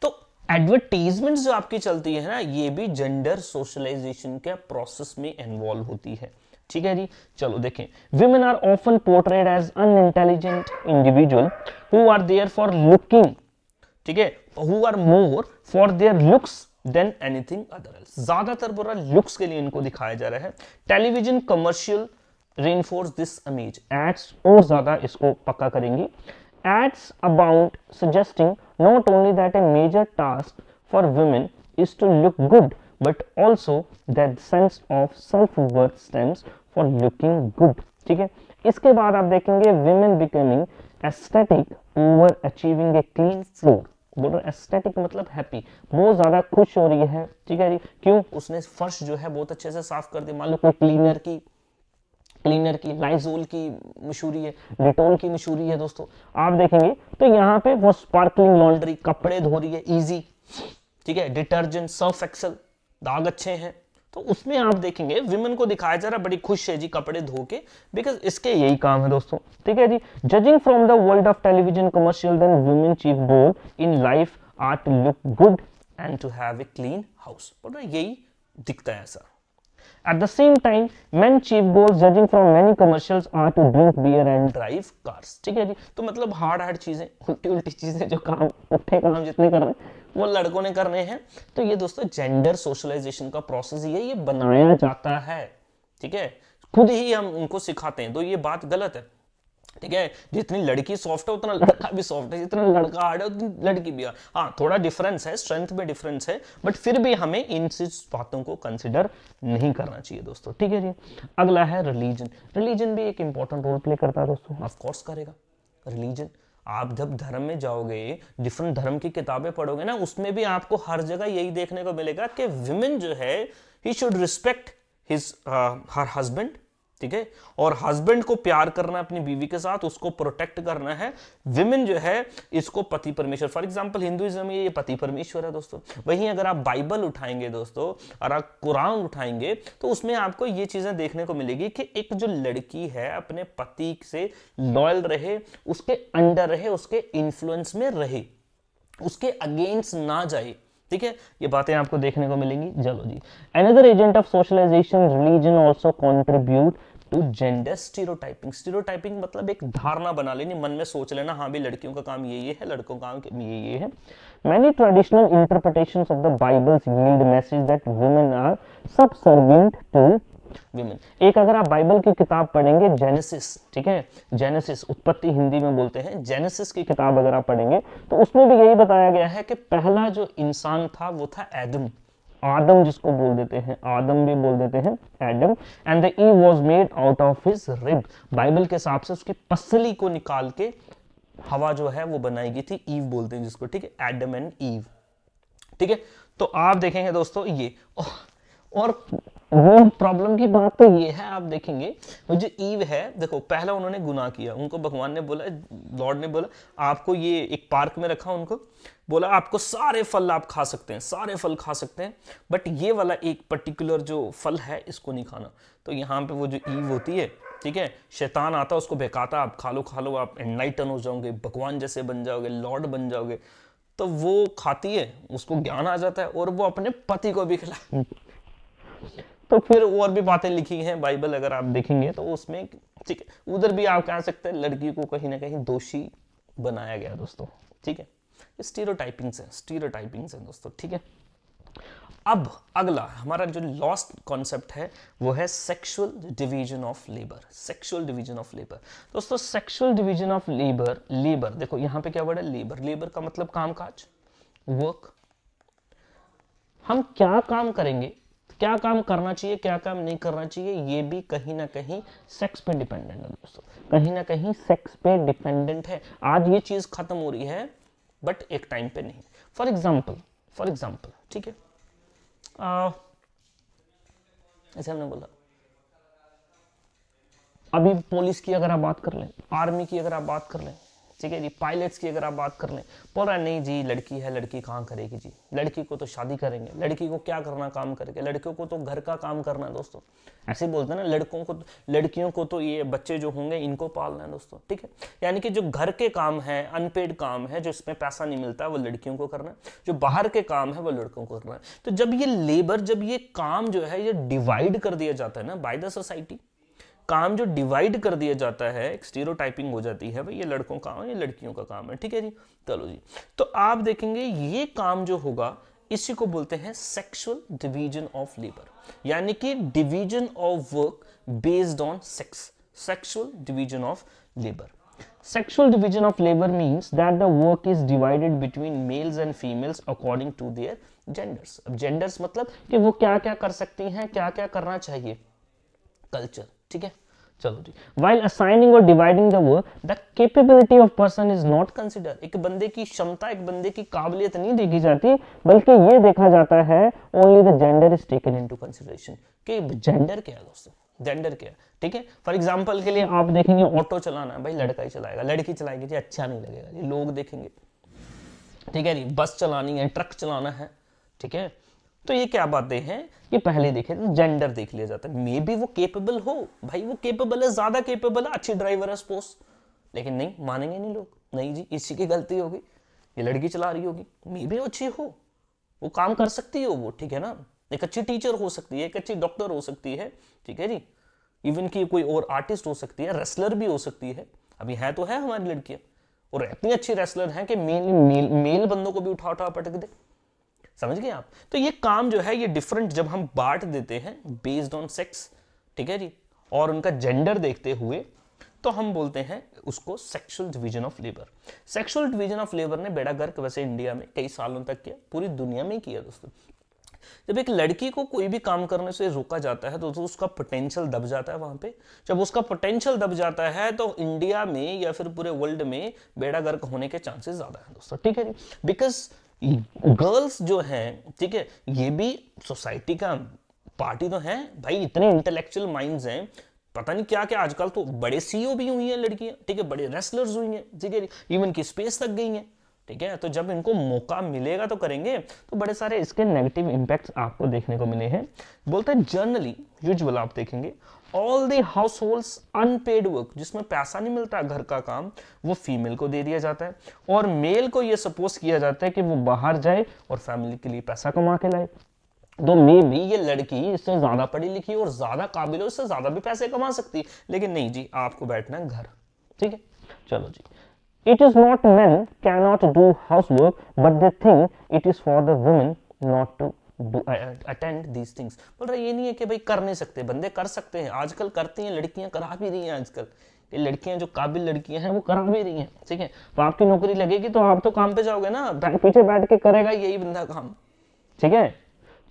तो एडवर्टीजमेंट्स जो आपकी चलती है ना, ये भी जेंडर सोशलाइजेशन के प्रोसेस में इन्वॉल्व होती है, ठीक है जी। चलो देखें, women are often portrayed as unintelligent individual who are there for looking, ठीक है, who are more for their looks than anything other else. ज्यादातर बुरा लुक्स के लिए इनको दिखाया जा रहा है। Television commercial reinforce this image, ads और ज्यादा इसको पक्का करेंगी। Ads about suggesting not only that a major task for women is to look good, but also that sense of self-worth stems for looking good, ठीक है। इसके बाद आप देखेंगे women becoming aesthetic over achieving a clean floor। बोल रहे aesthetic मतलब happy, बहुत ज्यादा खुश हो रही है, ठीक है जी। क्यों? उसने फर्श जो है बहुत अच्छे से साफ कर दी। मान लो कोई क्लीनर की लाइजोल की मशहूरी है, डेटोल की मशहूरी है दोस्तों, आप देखेंगे तो यहाँ पे वो स्पार्कलिंग लॉन्ड्री, कपड़े धो रही है इजी, ठीक है, डिटर्जेंट, सर्फ एक्सेल, दाग अच्छे हैं, तो उसमें आप देखेंगे विमेन को दिखाया जा रहा है बड़ी खुश है जी कपड़े धो के, बिकॉज इसके यही काम है दोस्तों, ठीक है जी। Judging from the world of television commercial, then women chief goal in life are to look good and to have a clean house. बोल रहा यही दिखता है ऐसा। At the same time, men chief goals judging from many commercials are to drink beer and drive cars, ठीक है जी। तो मतलब हार्ड चीजें, उल्टी चीजें, जो काम उठे काम जितने कर रहे हैं वो लड़कों ने करने हैं। तो ये दोस्तों जेंडर सोशलाइजेशन का प्रोसेस ही है, ये बनाया जाता है, ठीक है, खुद ही हम उनको सिखाते हैं। तो ये बात गलत है, ठीक है। जितनी लड़की सॉफ्ट है उतना लड़का भी सॉफ्ट है, जितना लड़का हार्ड है उतनी लड़की भी है। हाँ थोड़ा डिफरेंस है, स्ट्रेंथ में डिफरेंस है, बट फिर भी हमें इन बातों को कंसिडर नहीं करना चाहिए दोस्तों, ठीक है जी। अगला है रिलीजन। रिलीजन भी एक इंपॉर्टेंट रोल प्ले करता है दोस्तों, ऑफ कोर्स करेगा रिलीजन। आप जब धर्म में जाओगे, डिफरेंट धर्म की किताबें पढ़ोगे ना, उसमें भी आपको हर जगह यही देखने को मिलेगा कि विमेन जो है he should respect his her husband, ठीक है, और हस्बैंड को प्यार करना अपनी बीवी के साथ, उसको प्रोटेक्ट करना है। विमेन जो है इसको पति परमेश्वर, फॉर एग्जांपल हिंदुइज्म में ये पति परमेश्वर है दोस्तों। वहीं अगर आप बाइबल उठाएंगे दोस्तों और आप कुरान उठाएंगे तो उसमें आपको ये चीजें देखने को मिलेगी कि एक जो लड़की है अपने पति से लॉयल रहे, उसके अंडर रहे, उसके इन्फ्लुएंस में रहे, उसके अगेंस्ट ना जाए, ठीक है। ये बातें आपको देखने को मिलेंगी। चलो जी, another agent of socialization, religion also contribute to gender stereotyping. Stereotyping मतलब एक धारणा बना लेनी, मन में सोच लेना, हाँ भी लड़कियों का काम ये है, लड़कों का काम ये है। Many traditional interpretations of the Bibles yield message that women are subservient to women। एक अगर आप बाइबल की किताब पढ़ेंगे, जेनेसिस, ठीक है, जेनेसिस उत्पत्ति हिंदी में बोलते हैं, जेनेसिस की किताब अगर आप पढ़ेंगे तो उसमें भी यही बताया गया है कि पहला जो इंसान था वो था एडम, आदम जिसको बोल देते हैं, आदम भी बोल देते हैं, Adam, and the eve was made out of his rib, Bible के हिसाब से उसकी पसली को निकाल के हवा जो है वो बनाई गई थी, ईव बोलते हैं जिसको, ठीक है, एडम एंड ईव, ठीक है। तो आप देखेंगे दोस्तों ये, और वो प्रॉब्लम की बात तो ये है, आप देखेंगे वो जो ईव है, देखो पहला उन्होंने गुनाह किया, उनको भगवान ने बोला, लॉर्ड ने बोला आपको, ये एक पार्क में रखा, उनको बोला आपको सारे फल आप खा सकते हैं, सारे फल खा सकते हैं, बट ये वाला एक पर्टिकुलर जो फल है इसको नहीं खाना। तो यहाँ पे वो जो ईव होती है, ठीक है, शैतान आता उसको बहकाता, आप खा लो आप एनलाइटन हो जाओगे, भगवान जैसे बन जाओगे, लॉर्ड बन जाओगे। तो वो खाती है, उसको ज्ञान आ जाता है और वो अपने पति को भी खिला। तो फिर और भी बातें लिखी हैं बाइबल अगर आप देखेंगे तो उसमें, ठीक है, उधर भी आप कह सकते हैं लड़की को कहीं ना कहीं दोषी बनाया गया दोस्तों, ठीक है। स्टीरियोटाइपिंग्स हैं दोस्तों, ठीक है। अब अगला हमारा जो लॉस्ट कॉन्सेप्ट है वो है sexual division of labour. Sexual division of labour दोस्तों, सेक्सुअल डिवीजन ऑफ लेबर देखो यहाँ पे क्या वर्ड है, लेबर का मतलब कामकाज, वर्क। हम क्या काम करेंगे, क्या काम करना चाहिए, क्या काम नहीं करना चाहिए, ये भी कहीं ना कहीं सेक्स पे डिपेंडेंट है दोस्तों, कहीं ना कहीं सेक्स पे डिपेंडेंट है। आज ये चीज खत्म हो रही है बट एक टाइम पे नहीं। फॉर एग्जाम्पल, ठीक है, ऐसे हमने बोला, अभी पुलिस की अगर आप बात कर लें, आर्मी की अगर आप बात कर लें, ठीक है जी, पायलट्स की अगर आप बात कर लें, बोल रहा है नहीं जी लड़की है, लड़की कहाँ करेगी जी, लड़की को तो शादी करेंगे, लड़की को क्या करना काम करके, लड़कियों को तो घर का काम करना है दोस्तों। ऐसे बोलते हैं ना, लड़कियों को तो ये बच्चे जो होंगे इनको पालना है दोस्तों, ठीक है। यानी कि जो घर के काम है, अनपेड काम है, जो इसमें पैसा नहीं मिलता वो लड़कियों को करना है, जो बाहर के काम है वो लड़कों को करना है। तो जब ये लेबर, जब ये काम जो है ये डिवाइड कर दिया जाता है ना बाय द सोसाइटी, काम जो डिवाइड कर दिया जाता है, एक स्टीरियोटाइपिंग हो जाती है, भाई ये लड़कों का काम है, ये लड़कियों का काम है, ठीक है जी। चलो जी, तो आप देखेंगे ये काम जो होगा इसी को बोलते हैं सेक्सुअल डिवीजन ऑफ लेबर, यानी कि division of work based on sex. Sexual division of labour, sexual division of labour means that the work is divided between males and females according to their genders. अब genders मतलब कि वो क्या क्या कर सकती हैं, क्या क्या करना चाहिए, कल्चर, ठीक है। चलो जी, while assigning और dividing the work, the capability of person is not considered। एक बंदे की क्षमता, एक बंदे की काबिलियत नहीं देखी जाती, बल्कि ये देखा जाता है only the gender is taken into consideration, कि जेंडर क्या है दोस्तों, जेंडर क्या है, ठीक है। फॉर एग्जाम्पल के लिए आप देखेंगे ऑटो चलाना है, भाई लड़का ही चलाएगा, लड़की चलाएगी जी अच्छा नहीं लगेगा जी, लोग देखेंगे, ठीक है जी। बस चलानी है, ट्रक चलाना है, ठीक है। तो ये क्या बातें हैं, ये पहले देखे तो जेंडर देख लिया जाता है, मे बी वो केपेबल हो, भाई वो केपेबल है, ज्यादा केपेबल है, अच्छी ड्राइवर है सपोज, लेकिन नहीं मानेंगे नहीं लोग, नहीं जी इसी की गलती होगी, ये लड़की चला रही होगी, मे बी अच्छी हो, वो काम कर सकती हो वो, ठीक है ना, एक अच्छी टीचर हो सकती है, एक अच्छी डॉक्टर हो सकती है, ठीक है जी, इवन की कोई और आर्टिस्ट हो सकती है, रेसलर भी हो सकती है, अभी है तो है हमारी लड़कियां, और इतनी अच्छी रेसलर हैं कि मेल बंदों को भी उठा उठा पटक दे, समझ गए आप। तो ये काम जो है ये डिफरेंट जब हम बांट देते हैं बेस्ड ऑन सेक्स, ठीक है जी, और उनका जेंडर देखते हुए, तो हम बोलते हैं उसको sexual division of labour. Sexual division of labour ने बेड़ा गर्क वैसे इंडिया में कई सालों तक किया, पूरी दुनिया में किया दोस्तों। जब एक लड़की को कोई भी काम करने से रोका जाता है तो उसका पोटेंशियल दब जाता है वहां पे, जब उसका पोटेंशियल दब जाता है तो इंडिया में या फिर पूरे वर्ल्ड में बेड़ा गर्क होने के चांसेस ज्यादा है दोस्तों, ठीक है जी। बिकॉज गर्ल्स जो हैं, ठीक है, ये भी सोसाइटी का पार्टी तो है भाई, इतने इंटेलेक्चुअल माइंड्स हैं, पता नहीं क्या क्या, आजकल तो बड़े सीईओ भी हुई हैं लड़कियां, ठीक है, बड़े रेसलर्स हुई हैं, ठीक है, इवन की स्पेस तक गई हैं, ठीक है। तो जब इनको मौका मिलेगा तो करेंगे, तो बड़े सारे इसके नेगेटिव इंपैक्ट्स आपको देखने को मिले हैं। बोलते हैं जनरली यूजुअल आप देखेंगे all the households unpaid work, जिसमें पैसा नहीं मिलता घर का काम, वो फीमेल को दे दिया जाता है, और मेल को ये सपोज किया जाता है कि वो बाहर जाए और फैमिली के लिए पैसा कमा के लाए। तो मे भी ये लड़की इससे ज्यादा पढ़ी लिखी और ज्यादा काबिल है, उससे ज्यादा भी पैसे कमा सकती है, लेकिन नहीं जी आपको बैठना है घर, ठीक है। चलो जी, it is not men cannot do housework but they think it is for the women not to attend these things. बोल रहा ये नहीं है कि भाई कर नहीं सकते, बंदे कर सकते हैं, आजकल करती हैं लड़कियां, करा भी रही हैं आजकल, ये लड़कियां जो काबिल लड़कियां हैं वो करा भी रही हैं, ठीक है। तो आपकी नौकरी लगेगी तो आप तो काम पे जाओगे ना, पीछे बैठ के करेगा यही बंदा काम, ठीक है।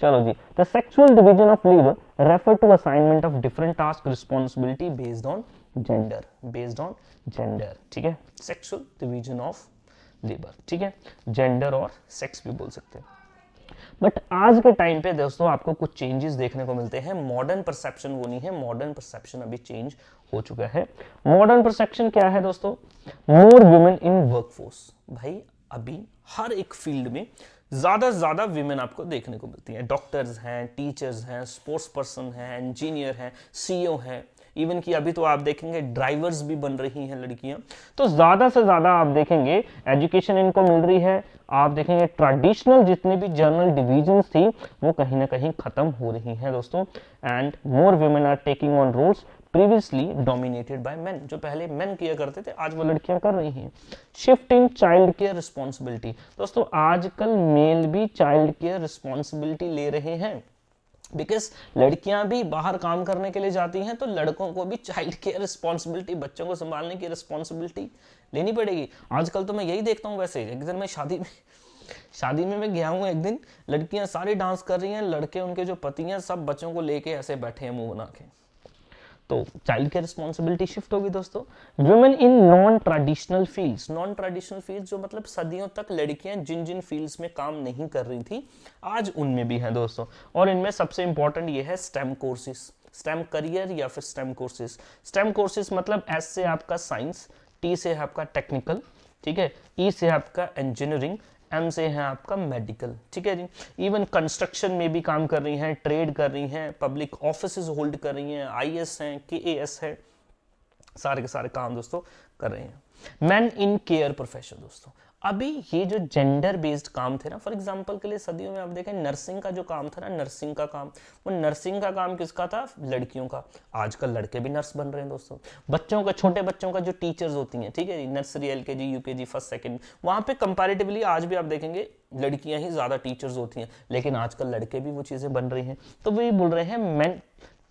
चलो जी, the sexual division of labour refer to assignment of different task responsibility based on gender, ठीक है, सेक्सुअल डिवीजन ऑफ लेबर, ठीक है, जेंडर और सेक्स भी बोल सकते हैं। बट आज के टाइम पे दोस्तों आपको कुछ चेंजेस देखने को मिलते हैं। मॉडर्न परसेप्शन वो नहीं है, मॉडर्न परसेप्शन अभी चेंज हो चुका है। मॉडर्न परसेप्शन क्या है दोस्तों? More women in workforce. भाई अभी हर एक फील्ड में ज्यादा से ज्यादा विमेन आपको देखने को मिलती हैं। डॉक्टर्स हैं, टीचर्स हैं, स्पोर्ट्स पर्सन हैं, इंजीनियर हैं, सीईओ हैं, इवन कि अभी तो आप देखेंगे ड्राइवर्स भी बन रही हैं लड़कियां। तो ज्यादा से ज्यादा आप देखेंगे एजुकेशन इनको मिल रही है। आप देखेंगे ट्रेडिशनल जितने भी जर्नल डिविजन्स थी वो कहीं ना कहीं खत्म हो रही हैं दोस्तों। And more women are taking on roles previously dominated by men. जो पहले मेन किया करते थे आज वो लड़कियां कर रही हैं। Shift in child care responsibility. दोस्तों आजकल मेल भी चाइल्ड केयर रिस्पॉन्सिबिलिटी ले रहे हैं, बिकॉज लड़कियां भी बाहर काम करने के लिए जाती हैं, तो लड़कों को भी चाइल्ड केयर रिस्पॉन्सिबिलिटी, बच्चों को संभालने की रिस्पॉन्सिबिलिटी लेनी पड़ेगी। आजकल तो मैं यही देखता हूँ। वैसे एक दिन मैं शादी में मैं गया हूँ, एक दिन लड़कियां सारी डांस कर रही हैं, लड़के उनके जो पति हैं सब बच्चों को लेके ऐसे बैठे हैं मुंह बना के। तो चाइल्ड केयर रिस्पॉन्सिबिलिटी शिफ्ट होगी दोस्तों। Women in non traditional fields. Non traditional fields जो मतलब सदियों तक लड़कियां जिन जिन फील्ड्स में काम नहीं कर रही थी आज उनमें भी हैं दोस्तों। और इनमें सबसे इंपॉर्टेंट ये है स्टेम कोर्सेज, स्टेम करियर या फिर स्टेम कोर्सेज। स्टेम कोर्सेज मतलब एस से आपका साइंस, टी से है आपका टेक्निकल, ठीक है, ई से आपका इंजीनियरिंग, एम से है आपका मेडिकल, ठीक है जी। इवन कंस्ट्रक्शन में भी काम कर रही हैं, ट्रेड कर रही हैं, पब्लिक ऑफिसेज होल्ड कर रही हैं, आईएएस हैं, केएएस है, सारे के सारे काम दोस्तों कर रहे हैं। Man in care profession. दोस्तों अभी ये जो जेंडर बेस्ड काम थे ना, फॉर एग्जांपल के लिए सदियों में आप देखें नर्सिंग का जो काम था ना, नर्सिंग का काम, वो नर्सिंग का काम किसका था? लड़कियों का। आजकल लड़के भी नर्स बन रहे हैं दोस्तों। बच्चों का, छोटे बच्चों का जो टीचर्स होती हैं, ठीक है, nursery, LKG, UKG, first second, वहां पे कंपैरेटिवली आज भी आप देखेंगे लड़कियां ही ज्यादा टीचर्स होती हैं, लेकिन आजकल लड़के भी वो चीजें बन रही हैं। तो वो ये बोल रहे हैं मैन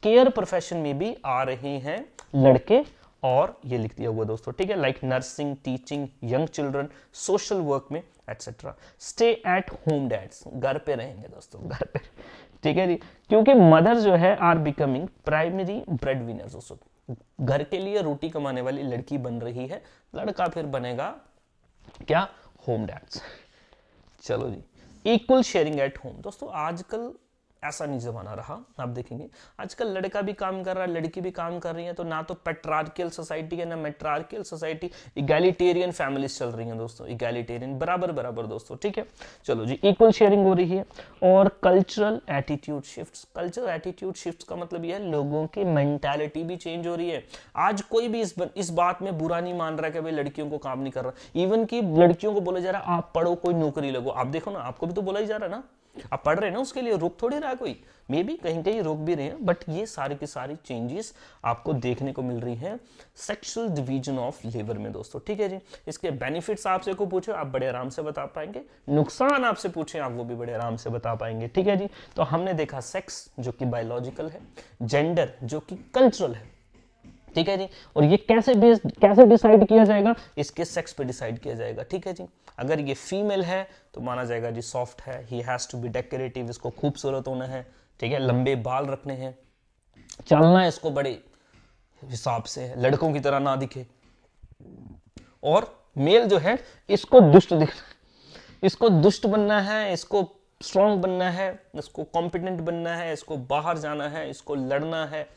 केयर प्रोफेशन में भी आ रहे हैं लड़के, और ये लिख दिया हुआ दोस्तों, ठीक है, like nursing, teaching, young children, social work में etcetera. Stay at home dads, घर पे रहेंगे दोस्तों, घर पे, ठीक है जी, क्योंकि मदर जो है are becoming primary breadwinners दोस्तों। घर के लिए रोटी कमाने वाली लड़की बन रही है, लड़का फिर बनेगा क्या? Home dads. चलो जी, इक्वल शेयरिंग एट होम। दोस्तों आजकल ऐसा नहीं जमाना रहा। आप देखेंगे आजकल लड़का भी काम कर रहा है, लड़की भी काम कर रही है। तो ना तो पेट्रार्कियल सोसाइटी है ना मेट्रार्कियल सोसाइटी, इगैलिटेरियन फैमिलीज चल रही हैं दोस्तों, इगैलिटेरियन, बराबर बराबर दोस्तों, ठीक है। चलो जी, इक्वल शेयरिंग हो रही है। और cultural attitude shifts. Cultural attitude shifts का मतलब यह है लोगों की मेंटालिटी भी चेंज हो रही है। आज कोई भी इस बात में बुरा नहीं मान रहा कि भाई लड़कियों को काम नहीं कर रहा। इवन की लड़कियों को बोला जा रहा है आप पढ़ो, कोई नौकरी लगो। आप देखो ना, आपको भी तो बोला ही जा रहा है ना, आप पढ़ रहे हैं ना, उसके लिए रोक थोड़ी रहा कोई, मे बी कहीं कहीं रोक भी रहे हैं। बट ये सारी की सारी चेंजेस आपको देखने को मिल रही हैं सेक्सुअल डिवीजन ऑफ लेबर में दोस्तों, ठीक है जी। इसके बेनिफिट्स आपसे को पूछे आप बड़े आराम से बता पाएंगे, नुकसान आपसे पूछे आप वो भी बड़े आराम से बता पाएंगे, ठीक है जी। तो हमने देखा सेक्स जो कि बायोलॉजिकल है, जेंडर जो कि कल्चरल है, ठीक है जी। और ये कैसे डिसाइड किया जाएगा? इसके सेक्स पे डिसाइड किया जाएगा, ठीक है जी। अगर ये फीमेल है तो माना जाएगा जी सॉफ्ट है, he has to be decorative, इसको खूबसूरत होना है, ठीक है, लंबे बाल रखने हैं, चलना है इसको बड़े हिसाब से, लड़कों की तरह ना दिखे। और मेल जो है इसको दुष्ट दिखना, इसको दुष्ट बनना है, इसको स्ट्रॉन्ग बनना है, इसको कॉम्पिटेंट बनना है, इसको बाहर जाना है, इसको लड़ना है,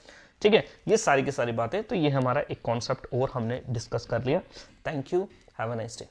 ठीक है। ये सारी की सारी बातें, तो ये हमारा एक कॉन्सेप्ट और हमने डिस्कस कर लिया। Thank you, have a nice day.